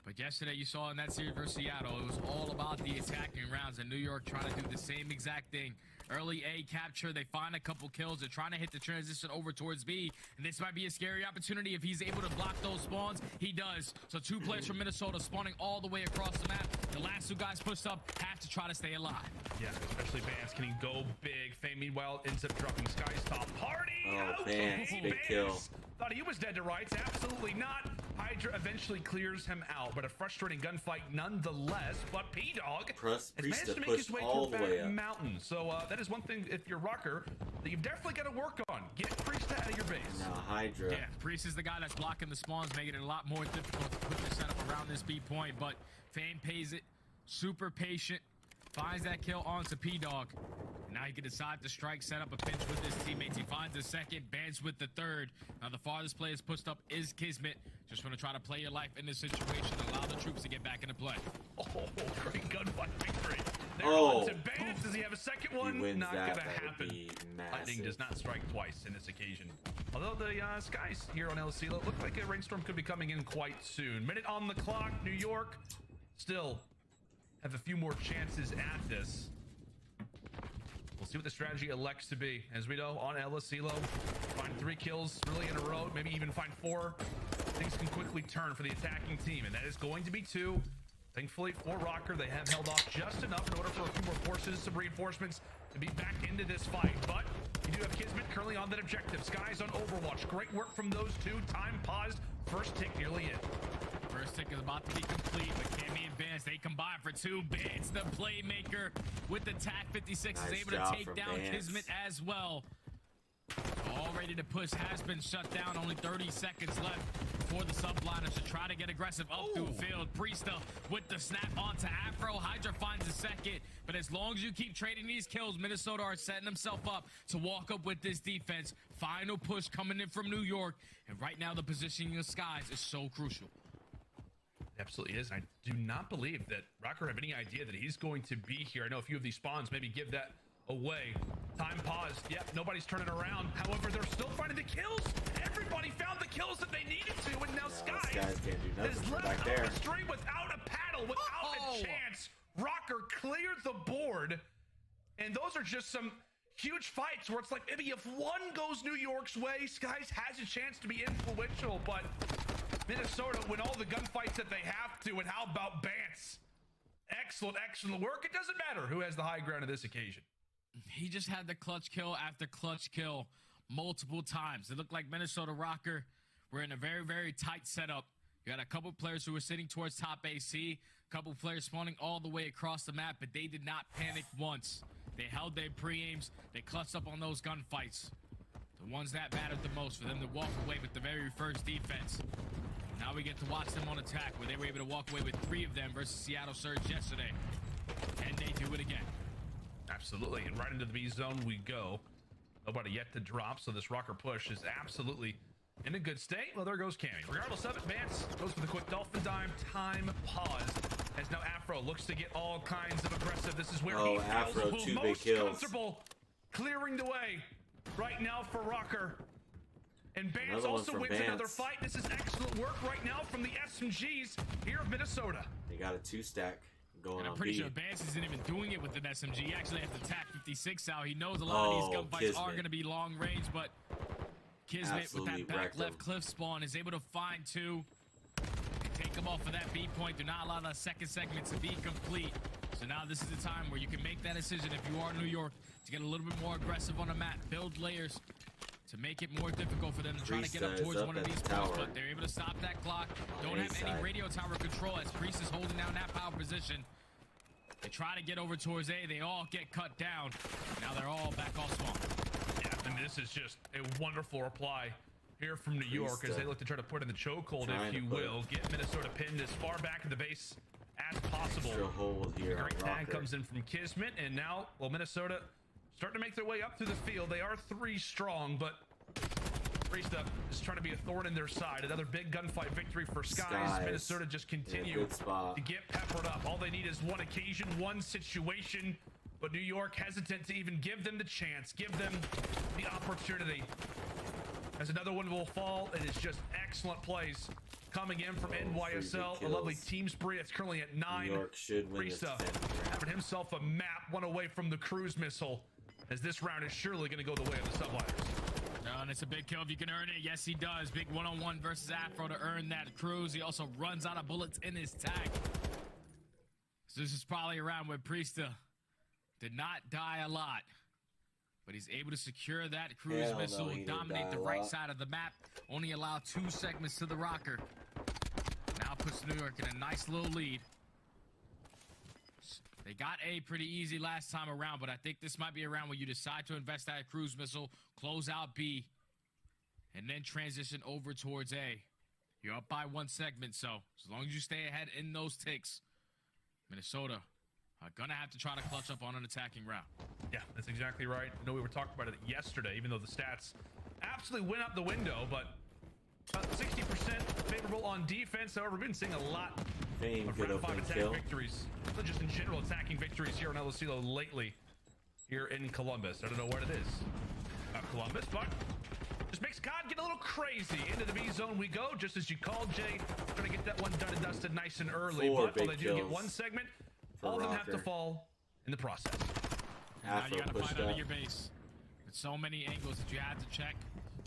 But yesterday you saw in that series versus Seattle, it was all about the attacking rounds, and New York trying to do the same exact thing. Early A capture, they find a couple kills, they're trying to hit the transition over towards B, and this might be a scary opportunity if he's able to block those spawns. He does. So 2 players from Minnesota spawning all the way across the map. The last 2 guys pushed up have to try to stay alive. Yeah, especially Vance. Can he go big? Fame, meanwhile, ends up dropping Sky's top party. Oh, Vance, big kill. Thought he was dead to rights. Absolutely not. Hydra eventually clears him out, but a frustrating gunfight nonetheless. But P-Dog has managed to make his way to a back mountain. So that is one thing, if you're Rokkr, that you've definitely got to work on. Get Priest out of your base. Now Hydra. Yeah, Priest is the guy that's blocking the spawns, making it a lot more difficult to put the setup around this B point. But Fame pays it. Super patient. Finds that kill onto P-Dog. Now he can decide to strike, set up a pinch with his teammates. He finds a second, bans with the third. Now the farthest player pushed up is Kismet. Just want to try to play your life in this situation, allow the troops to get back into play. Oh, great gunfight victory. They're Oh. on to Bans. Does he have a second one? He wins Not that. gonna That would happen. be Lightning does massive. not strike twice in this occasion. Although the skies here on Asilo look like a rainstorm could be coming in quite soon. Minute on the clock. New York still have a few more chances at this. We'll see what the strategy elects to be. As we know, on El Asilo, find 3 kills really in a row, maybe even find 4. Things can quickly turn for the attacking team, and that is going to be 2. Thankfully for Rokkr, they have held off just enough in order for a few more forces, some reinforcements to be back into this fight. But you do have Kismet currently on that objective. Skies on Overwatch. Great work from those 2. Time paused. First tick nearly in. First tick is about to be complete, but Cammy and Vance, they combine for 2 bits. The playmaker with the TAC 56 Nice is able to job take from down Vance. Kismet as well. All ready to push has been shut down. Only 30 seconds left for the Subliners to try to get aggressive up through field. Priesta with the snap onto Afro. Hydra finds a second, but as long as you keep trading these kills, Minnesota are setting themselves up to walk up with this defense. Final push coming in from New York, and right now the positioning of Skies is so crucial. It absolutely is. And I do not believe that Rokkr have any idea that he's going to be here. I know a few of these spawns maybe give that away. Time paused. Yep, nobody's turning around. However, they're still finding the kills. Everybody found the kills that they needed to, and now Skies can't do nothing is from left back out there. the street without a paddle, without a chance. Rokkr cleared the board, and those are just some huge fights where it's like maybe if one goes New York's way, Skies has a chance to be influential, but Minnesota win all the gunfights that they have to. And how about Bance? Excellent, excellent work. It doesn't matter who has the high ground in this occasion. He just had the clutch kill after clutch kill multiple times. It looked like Minnesota Rokkr were in a very, very tight setup. You got a couple players who were sitting towards top AC, a couple players spawning all the way across the map, but they did not panic once. They held their pre-aims. They clutched up on those gunfights. The ones that mattered the most for them to walk away with the very first defense. Now we get to watch them on attack, where they were able to walk away with 3 of them versus Seattle Surge yesterday. And they do it again. Absolutely, and right into the B zone we go. Nobody yet to drop, so this Rokkr push is absolutely in a good state. Well, there goes Cammy. Regardless of it, Vance goes for the quick dolphin dime. Time paused as now Afro looks to get all kinds of aggressive. This is where he Afro, feels 2 big most kills. comfortable clearing the way right now for Rokkr. And Vance Another one also from wins Vance. another fight. This is excellent work right now from the SMGs here of Minnesota. They got a 2-stack going And I'm on pretty B. sure Vance isn't even doing it with an SMG. He actually has the TAC 56 out. He knows a lot of these gunfights are going to be long range, but Kismet Absolutely with that back wrecked left him. cliff spawn is able to find 2. They take him off of that B point. Do not allow that second segment to be complete. So now this is the time where you can make that decision if you are New York to get a little bit more aggressive on the map, build layers to make it more difficult for them to try to get up Priest is towards up one of at these the points, tower. but they're able to stop that clock. Don't have any A-side. radio tower control as Priest is holding down that power position. They try to get over towards A. They all get cut down. Now they're all back off spawn. Yeah, and this is just a wonderful reply here from New York as they look to try to put in the chokehold, if you will. Get Minnesota pinned as far back in the base as possible. Extra hold here on Great tag Rokkr. comes in from Kismet, and now, well, Minnesota starting to make their way up through the field. They are 3 strong, but Priesta is trying to be a thorn in their side. Another big gunfight victory for Skies. Minnesota just continue to get peppered up. All they need is one occasion, one situation, but New York hesitant to even give them the chance, give them the opportunity. As another one will fall, it is just excellent plays coming in from NYSL. A lovely team spree. It's currently at 9. New York should win this Priesta having himself a map, one away from the cruise missile, as this round is surely going to go the way of the Subliners. And it's a big kill if you can earn it. Yes, he does. Big one-on-one versus Afro to earn that cruise. He also runs out of bullets in his tag. So this is probably a round where Priesta did not die a lot, but he's able to secure that cruise missile, dominate the right side of the map, only allow 2 segments to the Rokkr. Now puts New York in a nice little lead. They got A pretty easy last time around, but I think this might be a round where you decide to invest that cruise missile, close out B, and then transition over towards A. You're up by 1 segment, so as long as you stay ahead in those ticks, Minnesota are gonna have to try to clutch up on an attacking round. Yeah, that's exactly right. I know we were talking about it yesterday, even though the stats absolutely went out the window, but about 60% favorable on defense. However, we've been seeing a lot of round 5 attack victories, but just in general attacking victories here in Asilo lately here in Columbus. I don't know what it is about Columbus, but just makes God get a little crazy. Into the B zone we go, just as you called, Jay. Trying to get that one done and dusted nice and early, but while they do get 1 segment, all of them have to fall in the process. Now you gotta find out of your base. There's so many angles that you have to check.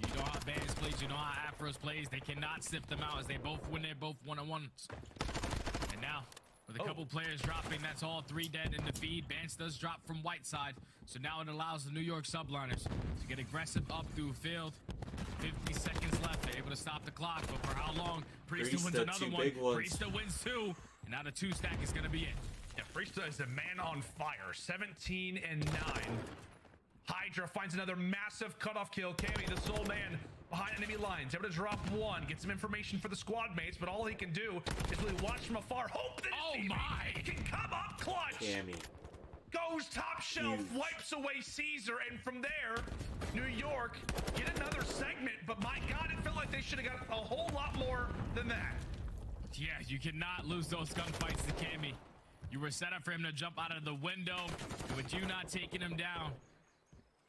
You know how Bandits plays, you know how Afros plays. They cannot sift them out as they both win. They're both one-on-ones. And now, with a couple players dropping, that's all 3 dead in the feed. Bandits does drop from white side, so now it allows the New York Subliners to get aggressive up through field. 50 seconds left. They're able to stop the clock, but for how long? Priesta wins another one. Priesta wins 2, and now the 2 stack is going to be it. Yeah, Priesta is a man on fire. 17 and 9. Hydra finds another massive cutoff kill. Cammy, the sole man behind enemy lines, able to drop 1, get some information for the squad mates, but all he can do is really watch from afar, hope that his teammate can come up clutch. Cammy goes top shelf, wipes away Caesar, and from there, New York get another segment, but my God, it felt like they should have got a whole lot more than that. Yeah, you cannot lose those gunfights to Cammy. You were set up for him to jump out of the window, and with you not taking him down,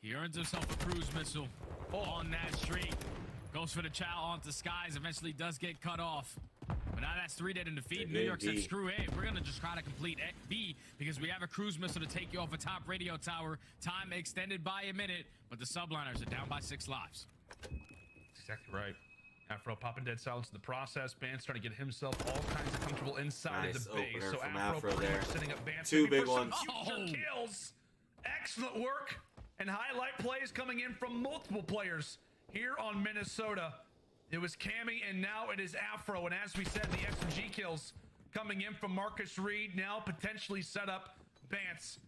he earns himself a cruise missile on that street. Goes for the chow onto Skies, eventually does get cut off. But now that's 3 dead in the feed. New York said, screw A. We're going to just try to complete B because we have a cruise missile to take you off a top radio tower. Time extended by a minute, but the Subliners are down by 6 lives. That's exactly right. Afro popping dead silence in the process. Band's trying to get himself all kinds of comfortable inside of the base. So Afro pretty much setting up Band's 2 big ones. Future kills. Excellent work and highlight plays coming in from multiple players here on Minnesota. It was Cammy, and now it is Afro. And as we said, the S&G kills coming in from Marcus Reed. Now potentially set up Bance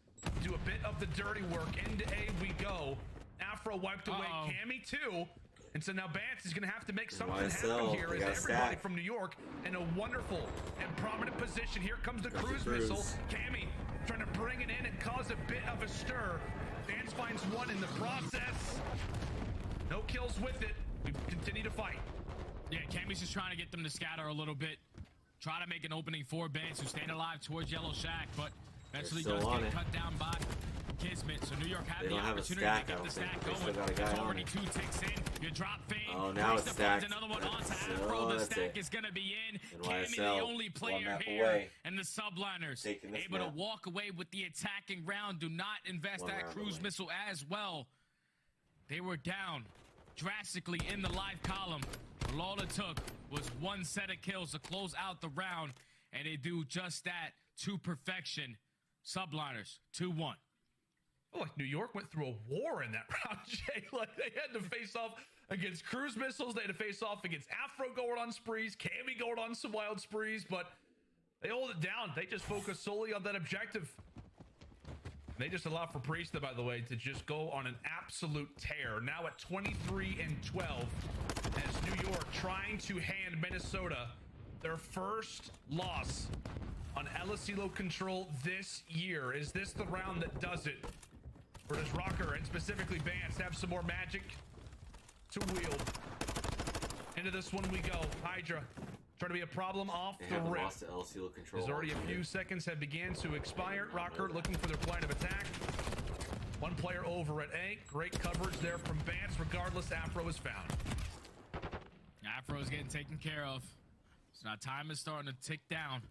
do a bit of the dirty work. Into A we go. Afro wiped away Cammy too. And so now Bance is going to have to make something happen here as everybody from New York in a wonderful and prominent position. Here comes the cruise missile. Cammy trying to bring it in and cause a bit of a stir. Bance finds 1 in the process. No kills with it. We continue to fight. Yeah, Cammy's just trying to get them to scatter a little bit. Try to make an opening for Bance, who's staying alive towards Yellow Shack, but eventually does get cut down by Kismet. So New York had the opportunity to get the stack going. There's already 2 ticks in. You drop Fame. Oh, now it's stacked. Another one onto Afro. The stack is going to be in. Cammy, the only player here. And the Subliners able to walk away with the attacking round. Do not invest that cruise missile as well. They were down drastically in the live column. But all it took was 1 set of kills to close out the round. And they do just that to perfection. Subliners 2-1. Oh, like New York went through a war in that round, Jay. Like they had to face off against cruise missiles. They had to face off against Afro going on sprees, Cammy going on some wild sprees, but they hold it down. They just focus solely on that objective. They just allow for Priesta, by the way, to just go on an absolute tear. Now at 23 and 12, as New York trying to hand Minnesota their first loss on Asilo Control this year. Is this the round that does it Or does Rokkr and specifically Vance have some more magic to wield? Into this one we go. Hydra trying to be a problem off They the haven't rip. lost to Asilo Control. There's already a few seconds have began to expire. Rokkr looking for their plan of attack. One player over at A. Great coverage there from Vance. Regardless, Afro is found. Afro's getting taken care of. So now time is starting to tick down.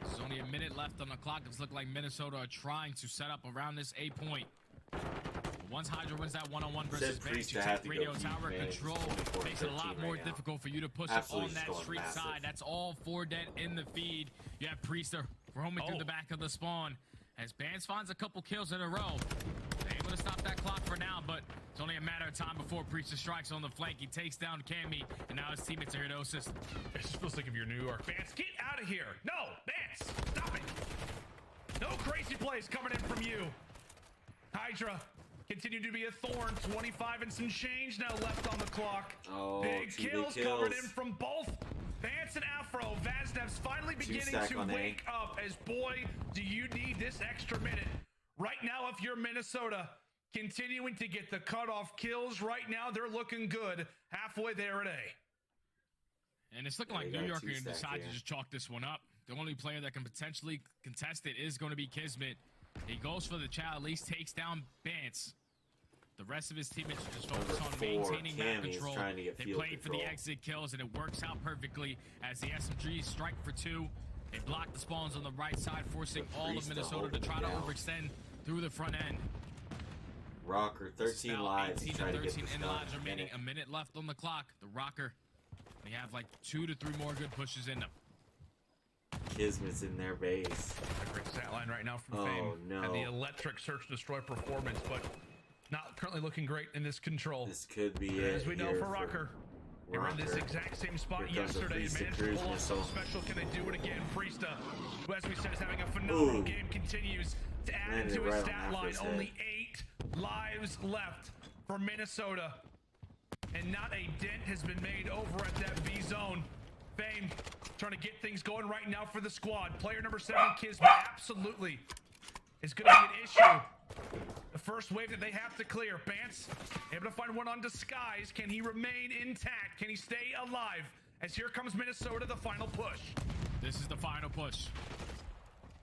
There's only a minute left on the clock. It's looking like Minnesota are trying to set up around this A point. But once Hydra wins that one-on-one versus Vance, you take radio tower control. Makes it a lot more difficult for you to push it on that street side. That's all 4 dead in the feed. You have Priester roaming through the back of the spawn. As Vance finds a couple kills in a row. They're able to stop that clock for now, but it's only a matter of time before Priester strikes on the flank. He takes down Cammy, and now his teammates are here to assist him. It just feels like if you're New York. Vance, get out of here. No, Vance, stop it. No crazy plays coming in from you. Hydra continue to be a thorn. 25 and some change now left on the clock. Oh, big kills coming in from both Vance and Afro. Vaznev's finally beginning to wake up as, boy, do you need this extra minute. Right now, if you're Minnesota, continuing to get the cutoff kills. Right now, they're looking good. Halfway there at A. And it's looking like New York are going to decide to just chalk this one up. The only player that can potentially contest it is going to be Kismet. He goes for the chow, at least takes down Vance. The rest of his teammates just focus on maintaining map control. They played for the exit kills, and it works out perfectly as the SMGs strike for 2. They block the spawns on the right side, forcing all of Minnesota to try to overextend through the front end. Rokkr, 13 lives. 18 to 13 in lives remaining. A minute left on the clock. The Rokkr, they have like 2 to 3 more good pushes in them. Kismet's in their base. A great stat line right now from Fame. No. And the electric search destroy performance, but not currently looking great in this control. This could be it. As we know for Rokkr. They were in this exact same spot yesterday and managed to pull off something special. Can they do it again? Priester, who, as we said, is having a phenomenal game, continues to add to his stat line. Only 8 lives left for Minnesota. And not a dent has been made over at that B zone. Fame trying to get things going right now for the squad. Player number 7, Kismet, absolutely is going to be an issue. The first wave that they have to clear. Vance able to find one on Disguise. Can he remain intact? Can he stay alive? As here comes Minnesota, the final push. This is the final push.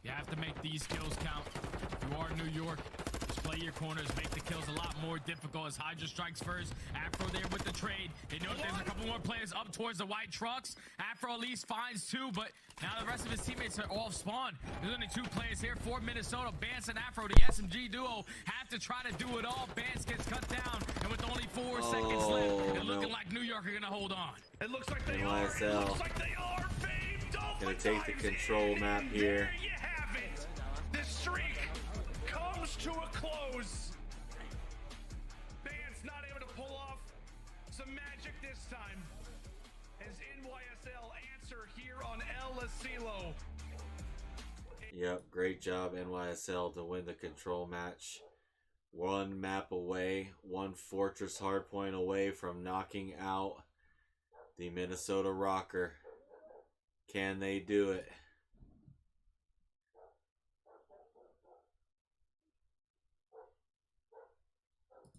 You have to make these kills count. If you are New York, just play your corners, make the kills a lot more difficult as Hydra strikes first. Afro there with the trade. They know there's a couple more players up towards the white trucks. Afro at least finds 2, but now the rest of his teammates are off spawn. There's only 2 players here for Minnesota. Vance and Afro, the SMG duo, have to try to do it all. Vance gets cut down, and with only 4 seconds left, it's looking like New York are going to hold on. It looks like they are. It looks like they are. Gonna take the control map here. There you have it. The streak comes to a close. Vance not able to pull off some magic this time. As NYSL answer here on El Asilo. Yep, great job NYSL to win the control match. 1 map away, 1 Fortress Hardpoint away from knocking out the Minnesota Rokkr. Can they do it?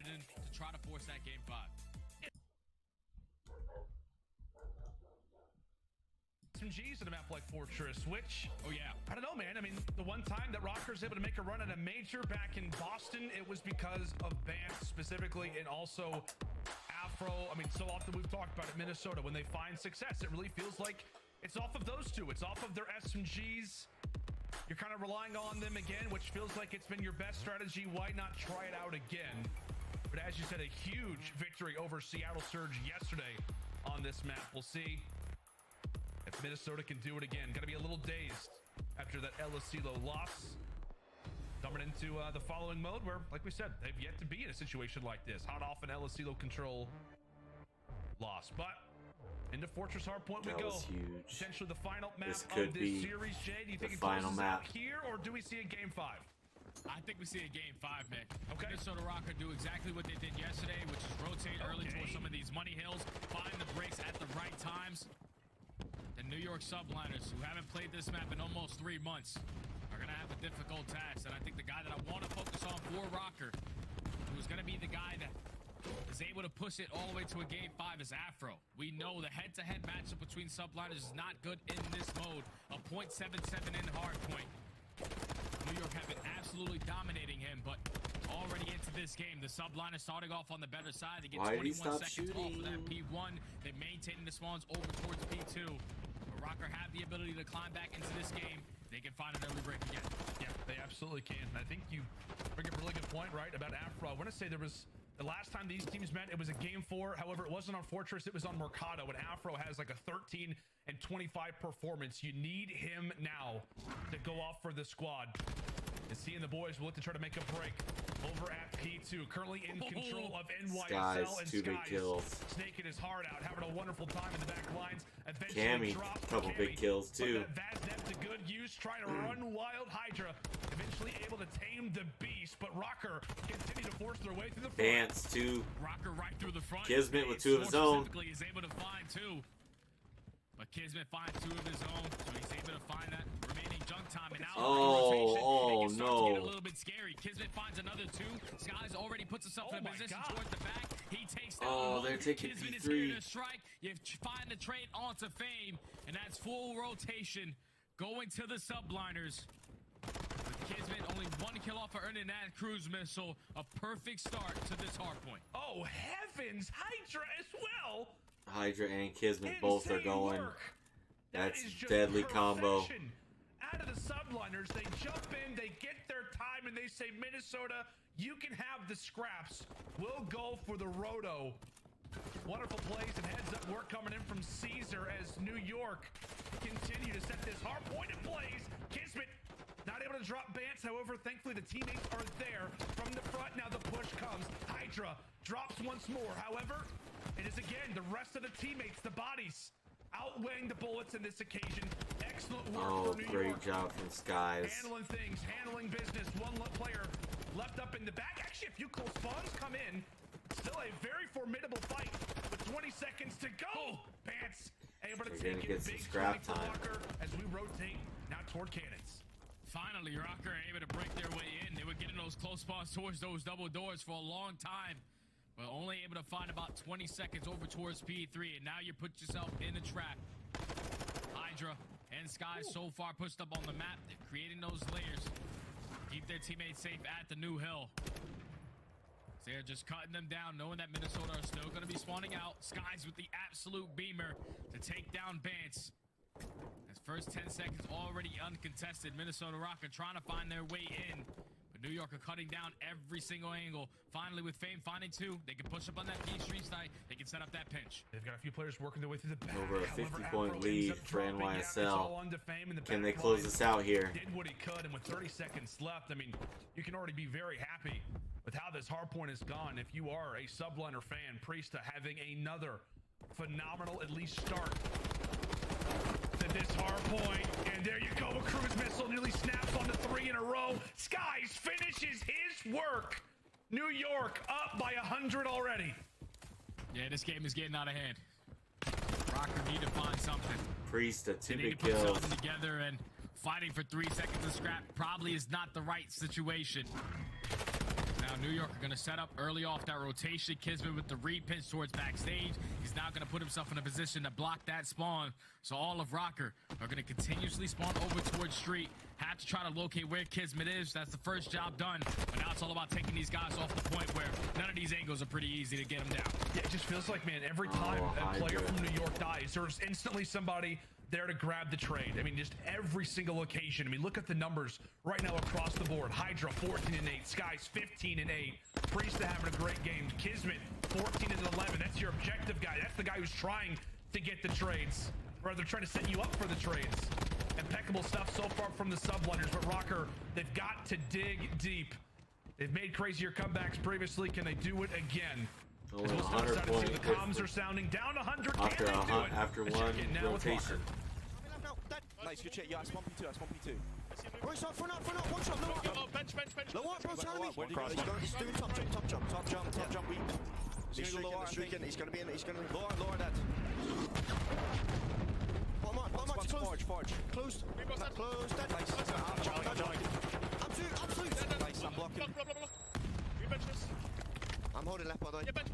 To try to force that game 5. Some G's in a map like Fortress, which, oh yeah, I don't know, man. I mean, the one time that Rokkr's able to make a run at a major back in Boston, it was because of Vance specifically, and also Afro. I mean, so often we've talked about it, Minnesota, when they find success, it really feels like it's off of those 2. It's off of their SMGs. You're kind of relying on them again, which feels like it's been your best strategy. Why not try it out again? But as you said, a huge victory over Seattle Surge yesterday on this map. We'll see if Minnesota can do it again. Got to be a little dazed after that El Asilo loss. Coming into the following mode where, like we said, they've yet to be in a situation like this. Hot off an El Asilo Control loss. But into Fortress Hardpoint we go. Huge. Essentially the final map could of be this series. Jay, do you think the it final closes map out here, or do we see a game 5? I think we see a game 5, man. Okay. Minnesota Rokkr do exactly what they did yesterday, which is rotate early towards some of these money hills, find the breaks at the right times. The New York Subliners, who haven't played this map in almost 3 months, are going to have to difficult task, and I think the guy that I want to focus on for Rokkr, who's going to be the guy that is able to push it all the way to a game 5, is Afro. We know the head-to-head matchup between Subliners is not good in this mode. A .77 in Hardpoint. New York have been absolutely dominating him, but already into this game, the Subliners starting off on the better side. They get 21 seconds off of that P1. They're maintaining the spawns over towards P2. But Rokkr have the ability to climb back into this game. They can find an early break again. Yeah, they absolutely can. And I think you bring up a really good point, right, about Afro. I want to say there was, the last time these teams met, it was a game 4. However, it wasn't on Fortress, it was on Mercado. And Afro has like a 13 and 25 performance. You need him now to go off for the squad. And he and the boys will look to try to make a break over at P2. Currently in control of NYSL and two big kills. Snaking his heart out, having a wonderful time in the back lines. Cammy, Eventually drops couple big kills too. Vaznev to good use, trying to run wild. Hydra eventually able to tame the beast, but Rokkr continue to force their way through the front. Dance too. Rokkr right through the front. Kismet with 2 of his own. Is able to find 2. But Kismet finds 2 of his own, so he's able to find that remaining junk time. And now oh it no. to get a little bit scary. Kismet finds another 2. Skies already puts himself in a position towards the back. He takes down they're taking Kismet is P3. here to strike. You find the trade onto Fame, and that's full rotation going to the Subliners. With Kismet only 1 kill off of earning that cruise missile. A perfect start to this hardpoint. Oh heavens, Hydra as well. Hydra and Kismet both are going. That's is just deadly combo. Out of the Subliners, they jump in, they get their time, and they say, Minnesota, you can have the scraps. We'll go for the roto. Wonderful plays and heads up work coming in from Caesar as New York continue to set this hardpoint in place. Kismet not able to drop Bance, however, thankfully the teammates are there from the front. Now the push comes. Hydra drops once more. However, it is again the rest of the teammates, the bodies, outweighing the bullets in this occasion. Excellent work for New York. Great job from Skies. Handling things, handling business. One player left up in the back. Actually, a few close spawns come in. Still a very formidable fight with 20 seconds to go. Bance able to take it. Big scrap time as we rotate now toward cannons. Finally, Rokkr able to break their way in. They were getting those close spawns towards those double doors for a long time, but only able to find about 20 seconds over towards P3, and now you put yourself in a trap. Hydra and Skies so far pushed up on the map. They're creating those layers. Keep their teammates safe at the new hill. They're just cutting them down, knowing that Minnesota are still going to be spawning out. Skies with the absolute beamer to take down Bance. His first 10 seconds already uncontested. Minnesota Rokkr trying to find their way in. But New York are cutting down every single angle. Finally, with Fame finding 2, they can push up on that P street side. They can set up that pinch. They've got a few players working their way through the back. Over a 50-point lead for NYSL. Fame Can they close this out here? Did what he could, and with 30 seconds left, I mean, you can already be very happy with how this hardpoint has gone. If you are a Subliner fan, Priesta having another phenomenal, at least start to this hardpoint. And there you go, a cruise missile nearly snaps onto 3 in a row. Skies finishes his work. New York up by 100 already. Yeah, this game is getting out of hand. Rokkr need to find something. Priesta, 2 They need big to put kills. something together, and fighting for 3 seconds of scrap probably is not the right situation. Now New York are going to set up early off that rotation. Kismet with the repinch towards backstage. He's now going to put himself in a position to block that spawn. So all of Rokkr are going to continuously spawn over towards street. Have to try to locate where Kismet is. That's the first job done. But now it's all about taking these guys off the point where none of these angles are pretty easy to get them down. Yeah, it just feels like, man, every time a player from New York dies, there's instantly somebody there to grab the trade. I mean, just every single location. I mean, look at the numbers right now across the board. Hydra 14 and 8, Skies 15 and 8, Priesta having a great game, Kismet 14 and 11. That's your objective guy. That's the guy who's trying to get the trades, or rather trying to set you up for the trades. Impeccable stuff so far from the Subliners, but Rokkr, they've got to dig deep. They've made crazier comebacks previously. Can they do it again? Only 100 points. The comms are sounding down 100. After one rotation. Nice, good check. Yeah, I spawn P2, I spawn P2. Right side, front out, one shot, low up. Bench. Low up, bro, challenge me. He's doing top jump, weak. He's streaking, he's gonna be in it, he's gonna lower that. Bottom Forge. Closed. Closed. Dead. Nice. Absolute. Nice. I'm blocking. I'm holding left, by the way. Yeah, bench.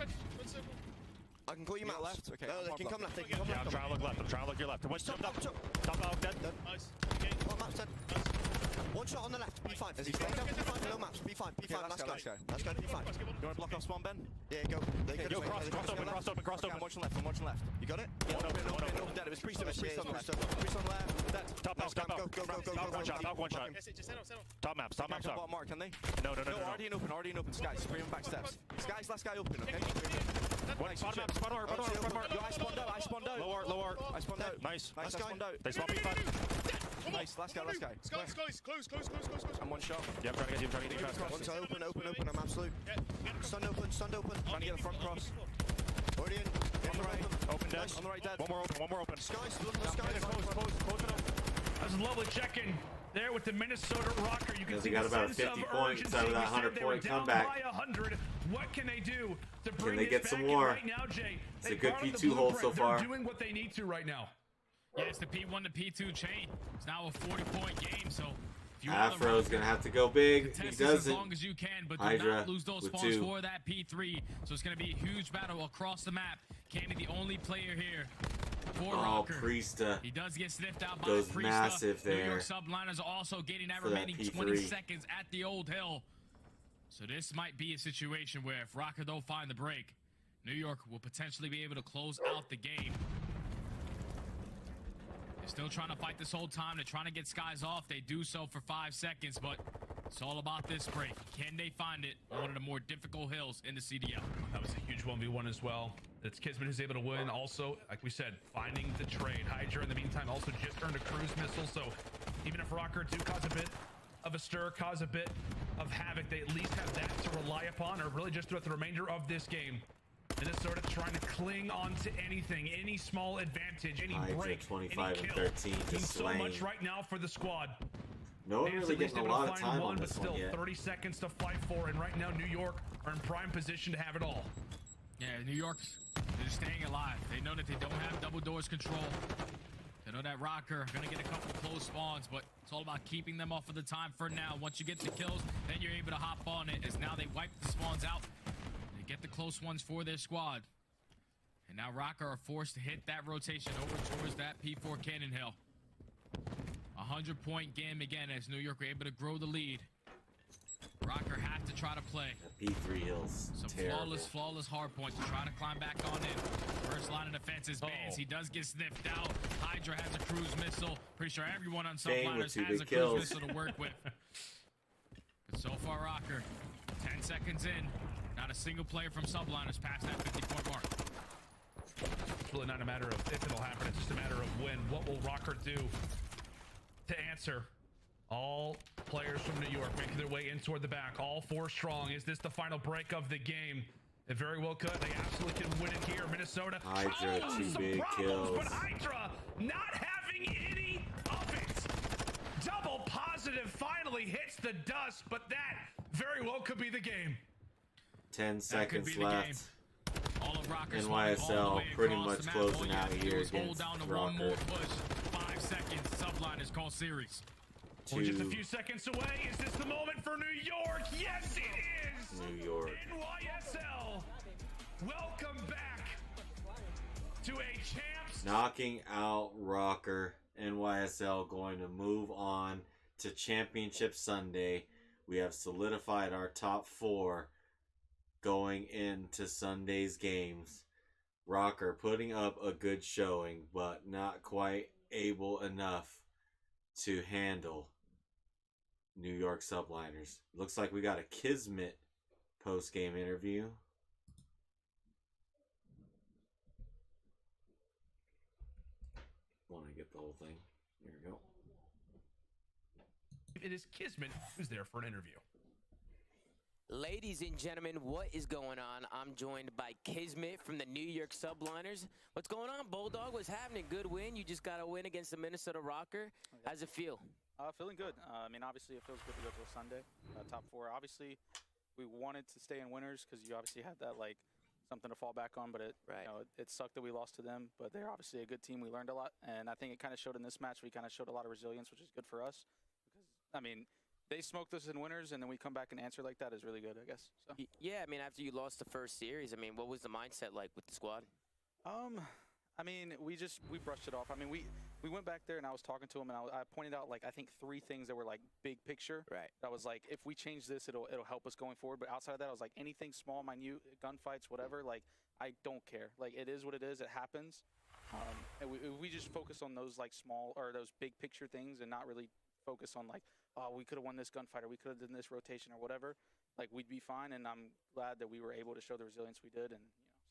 I can call you Matt left. Okay. They can come left. They can come Yeah, left. I'm trying to look left. I'm trying to look your left. One Top. out, dead. Nice. One map's dead. One shot on the left. P5. Stay down. P5. No maps. P5. Let's go. Let's go to P5. You want to block off spawn, Ben? Yeah, go. Yo, cross open. Okay, I'm watching left. You got it? One open. Dead. It was priest on left. Priest on left. Dead. Top map. Go. One shot. Just settle. Top maps. Bottom mark, can they? No. Already in open. Skies. Bring him back steps. Skies, last guy open, okay? Bottom map. Yo, I spawned out. Lower. I spawned out. Nice. Last guy. They spawn P5. Nice, last guy. Skies, close. I'm one shot. Yeah, I'm trying to get you fast. One's open, I'm absolute. Stunned open. Trying to get the front cross. Already in. On the right. Open dead. On the right, dead. One more open. Skies, look at the skies. Close it up. That was a lovely check-in there with the Minnesota Rokkr. You can see he got the about sense of 50 points urgency. out of that We said 100 they were point down comeback. by 100. What can they do to bring they this get back some in more? right now, Jay? It's They a good brought in the P2 hold so blueprint. far. They're doing what they need to right now. Yeah, it's the P1 to P2 chain. It's now a 40-point game, so if you want Afro's the gonna have to go big. He contest this as doesn't. long as you can, but do Hydra not lose those with spawns 2. for that P3. So it's going to be a huge battle across the map. Candy, the only player here for Oh, Rokkr. Priesta He does get sniffed out by goes Priesta. massive New there York Subliners are also getting that for that remaining P3. 20 seconds at the old hill. So this might be a situation where if Rokkr don't find the break, New York will potentially be able to close out the game. They're still trying to fight this whole time. They're trying to get Skies off. They do so for 5 seconds, but it's all about this break. Can they find it on one of the more difficult hills in the CDL? That was a huge 1v1 as well. It's Kismet who's able to win. Also, like we said, finding the trade. Hydra, in the meantime, also just earned a cruise missile. So even if Rokkr do cause a bit of a stir, cause a bit of havoc, they at least have that to rely upon, or really just throughout the remainder of this game. Minnesota trying to cling on to anything, any small advantage, any Hydra break, 25 any and kill. 13 Means just so slain. much right now for the squad. No one Man's really at least getting a able to lot of find time one, on but this still one yet. 30 seconds to fight for, and right now New York are in prime position to have it all. Yeah, New York's they're staying alive. They know that they don't have double doors control. They know that Rokkr are going to get a couple close spawns, but it's all about keeping them off of the time for now. Once you get the kills, then you're able to hop on it, as now they wipe the spawns out. They get the close ones for their squad. And now Rokkr are forced to hit that rotation over towards that P4 Cannon Hill. 100-point game again as New York are able to grow the lead. Rokkr have to try to play P3 hills. some Terrible. flawless hardpoint to try to climb back on in. First line of defense is Bans. He does get sniffed out. Hydra has a cruise missile. Pretty sure everyone on Bane with Subliners 2 has a big cruise kills. missile to work with. But so far, Rokkr, 10 seconds in, not a single player from Subliners past that 50-point mark. It's really not a matter of if it'll happen, it's just a matter of when. What will Rokkr do to answer? All players from New York making their way in toward the back, all 4 strong. Is this the final break of the game? It very well could. They absolutely can win it here. Minnesota. Hydra, 2 some big problems, kills. but Hydra not having any of it. Double positive finally hits the dust, but that very well could be the game. 10 That could be seconds the left. game. All of Rocker's NYSL pretty much closing out here Hold against down to one more Rokkr. push. 5 seconds. Subliners call series. We're just a 2 few seconds away. Is this the moment for New York? Yes, it is. New York. NYSL, welcome back to a champs. Knocking out Rokkr. NYSL going to move on to Championship Sunday. We have solidified our top 4 going into Sunday's games. Rokkr putting up a good showing, but not quite able enough to handle New York Subliners. Looks like we got a Kismet post-game interview. Want to get the whole thing. Here we go. It is Kismet who's there for an interview. Ladies and gentlemen, what is going on? I'm joined by Kismet from the New York Subliners. What's going on, Bulldog? What's happening? Good win. You just got a win against the Minnesota Rokkr. How's it feel? Feeling good. I mean, obviously, it feels good to go to a Sunday, top 4. Obviously, we wanted to stay in winners because you obviously have that, like, something to fall back on. But Right. you know, it sucked that we lost to them. But they're obviously a good team. We learned a lot, and I think it kind of showed in this match. We kind of showed a lot of resilience, which is good for us. Because I mean, they smoked us in winners, and then we come back and answer like that is really good, I guess. So. Yeah, I mean, after you lost the first series, I mean, what was the mindset like with the squad? I mean, we brushed it off. I mean, we went back there and I was talking to him and I pointed out like I think 3 things that were like big picture. Right. I was like, if we change this, it'll help us going forward. But outside of that, I was like, anything small, minute, gunfights, whatever. Like, I don't care. Like, it is what it is. It happens. And we just focus on those like small or those big picture things and not really focus on like, oh, we could have won this gunfight or we could have done this rotation or whatever. Like, we'd be fine. And I'm glad that we were able to show the resilience we did. And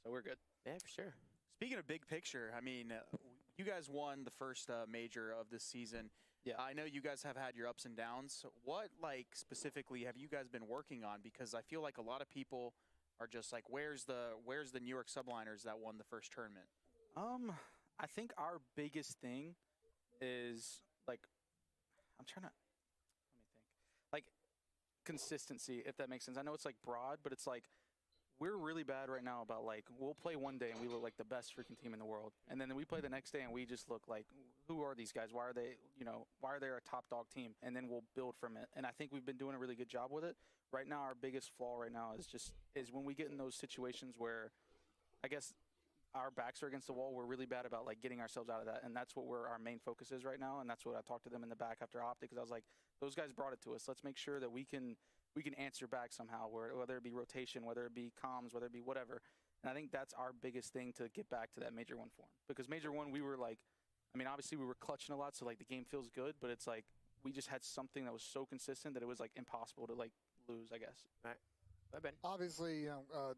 so we're good. Yeah, for sure. Speaking of big picture, I mean, you guys won the first major of this season. Yeah. I know you guys have had your ups and downs. What, like, specifically have you guys been working on? Because I feel like a lot of people are just like, where's the New York Subliners that won the first tournament? I think our biggest thing is like, let me think, like consistency, if that makes sense. I know it's like broad, but it's like we're really bad right now about like we'll play one day and we look like the best freaking team in the world, and then we play the next day and we just look like, who are these guys? Why are they a top dog team? And then we'll build from it. And I think we've been doing a really good job with it. Right now, our biggest flaw right now is when we get in those situations where, I guess, our backs are against the wall. We're really bad about like getting ourselves out of that, and that's what our main focus is right now. And that's what I talked to them in the back after Optic, because I was like, those guys brought it to us. Let's make sure that we can answer back somehow, whether it be rotation, whether it be comms, whether it be whatever. And I think that's our biggest thing to get back to that Major 1 form, because Major 1 we were like, I mean, obviously we were clutching a lot, so like the game feels good, but it's like we just had something that was so consistent that it was like impossible to like lose, I guess. All right. Bye, Ben. Obviously,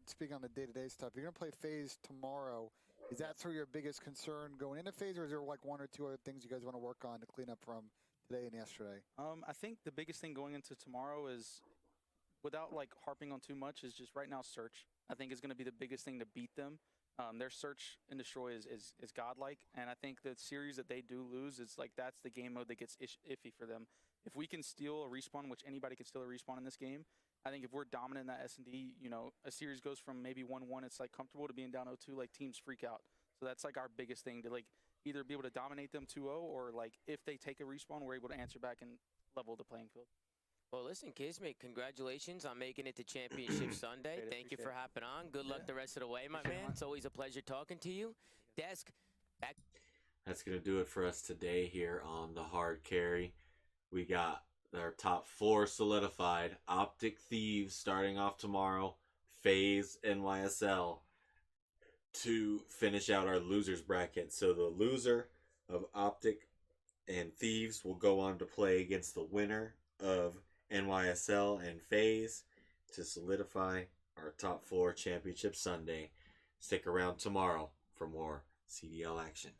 speaking on the day-to-day stuff, you're going to play FaZe tomorrow. Is that sort of your biggest concern going into FaZe, or is there like 1 or 2 other things you guys want to work on to clean up from today and yesterday? I think the biggest thing going into tomorrow is, without like harping on too much, is just right now search. I think is going to be the biggest thing to beat them. Their search and destroy is godlike, and I think the series that they do lose is like that's the game mode that gets iffy for them. If we can steal a respawn, which anybody can steal a respawn in this game, I think if we're dominant in that S&D, a series goes from maybe 1-1, it's like comfortable, to being down 0-2, like teams freak out. So that's like our biggest thing, to like either be able to dominate them 2-0, or like if they take a respawn, we're able to answer back and level the playing field. Well, listen, Kismet, congratulations on making it to Championship Sunday. Thank you for hopping on. Good luck the rest of the way, my man. It's always a pleasure talking to you. Desk, back. That's going to do it for us today here on the Hard Carry. We got our top 4 solidified. Optic Thieves starting off tomorrow. FaZe NYSL to finish out our losers bracket. So the loser of Optic and Thieves will go on to play against the winner of NYSL and FaZe to solidify our top 4 Championship Sunday. Stick around tomorrow for more CDL action.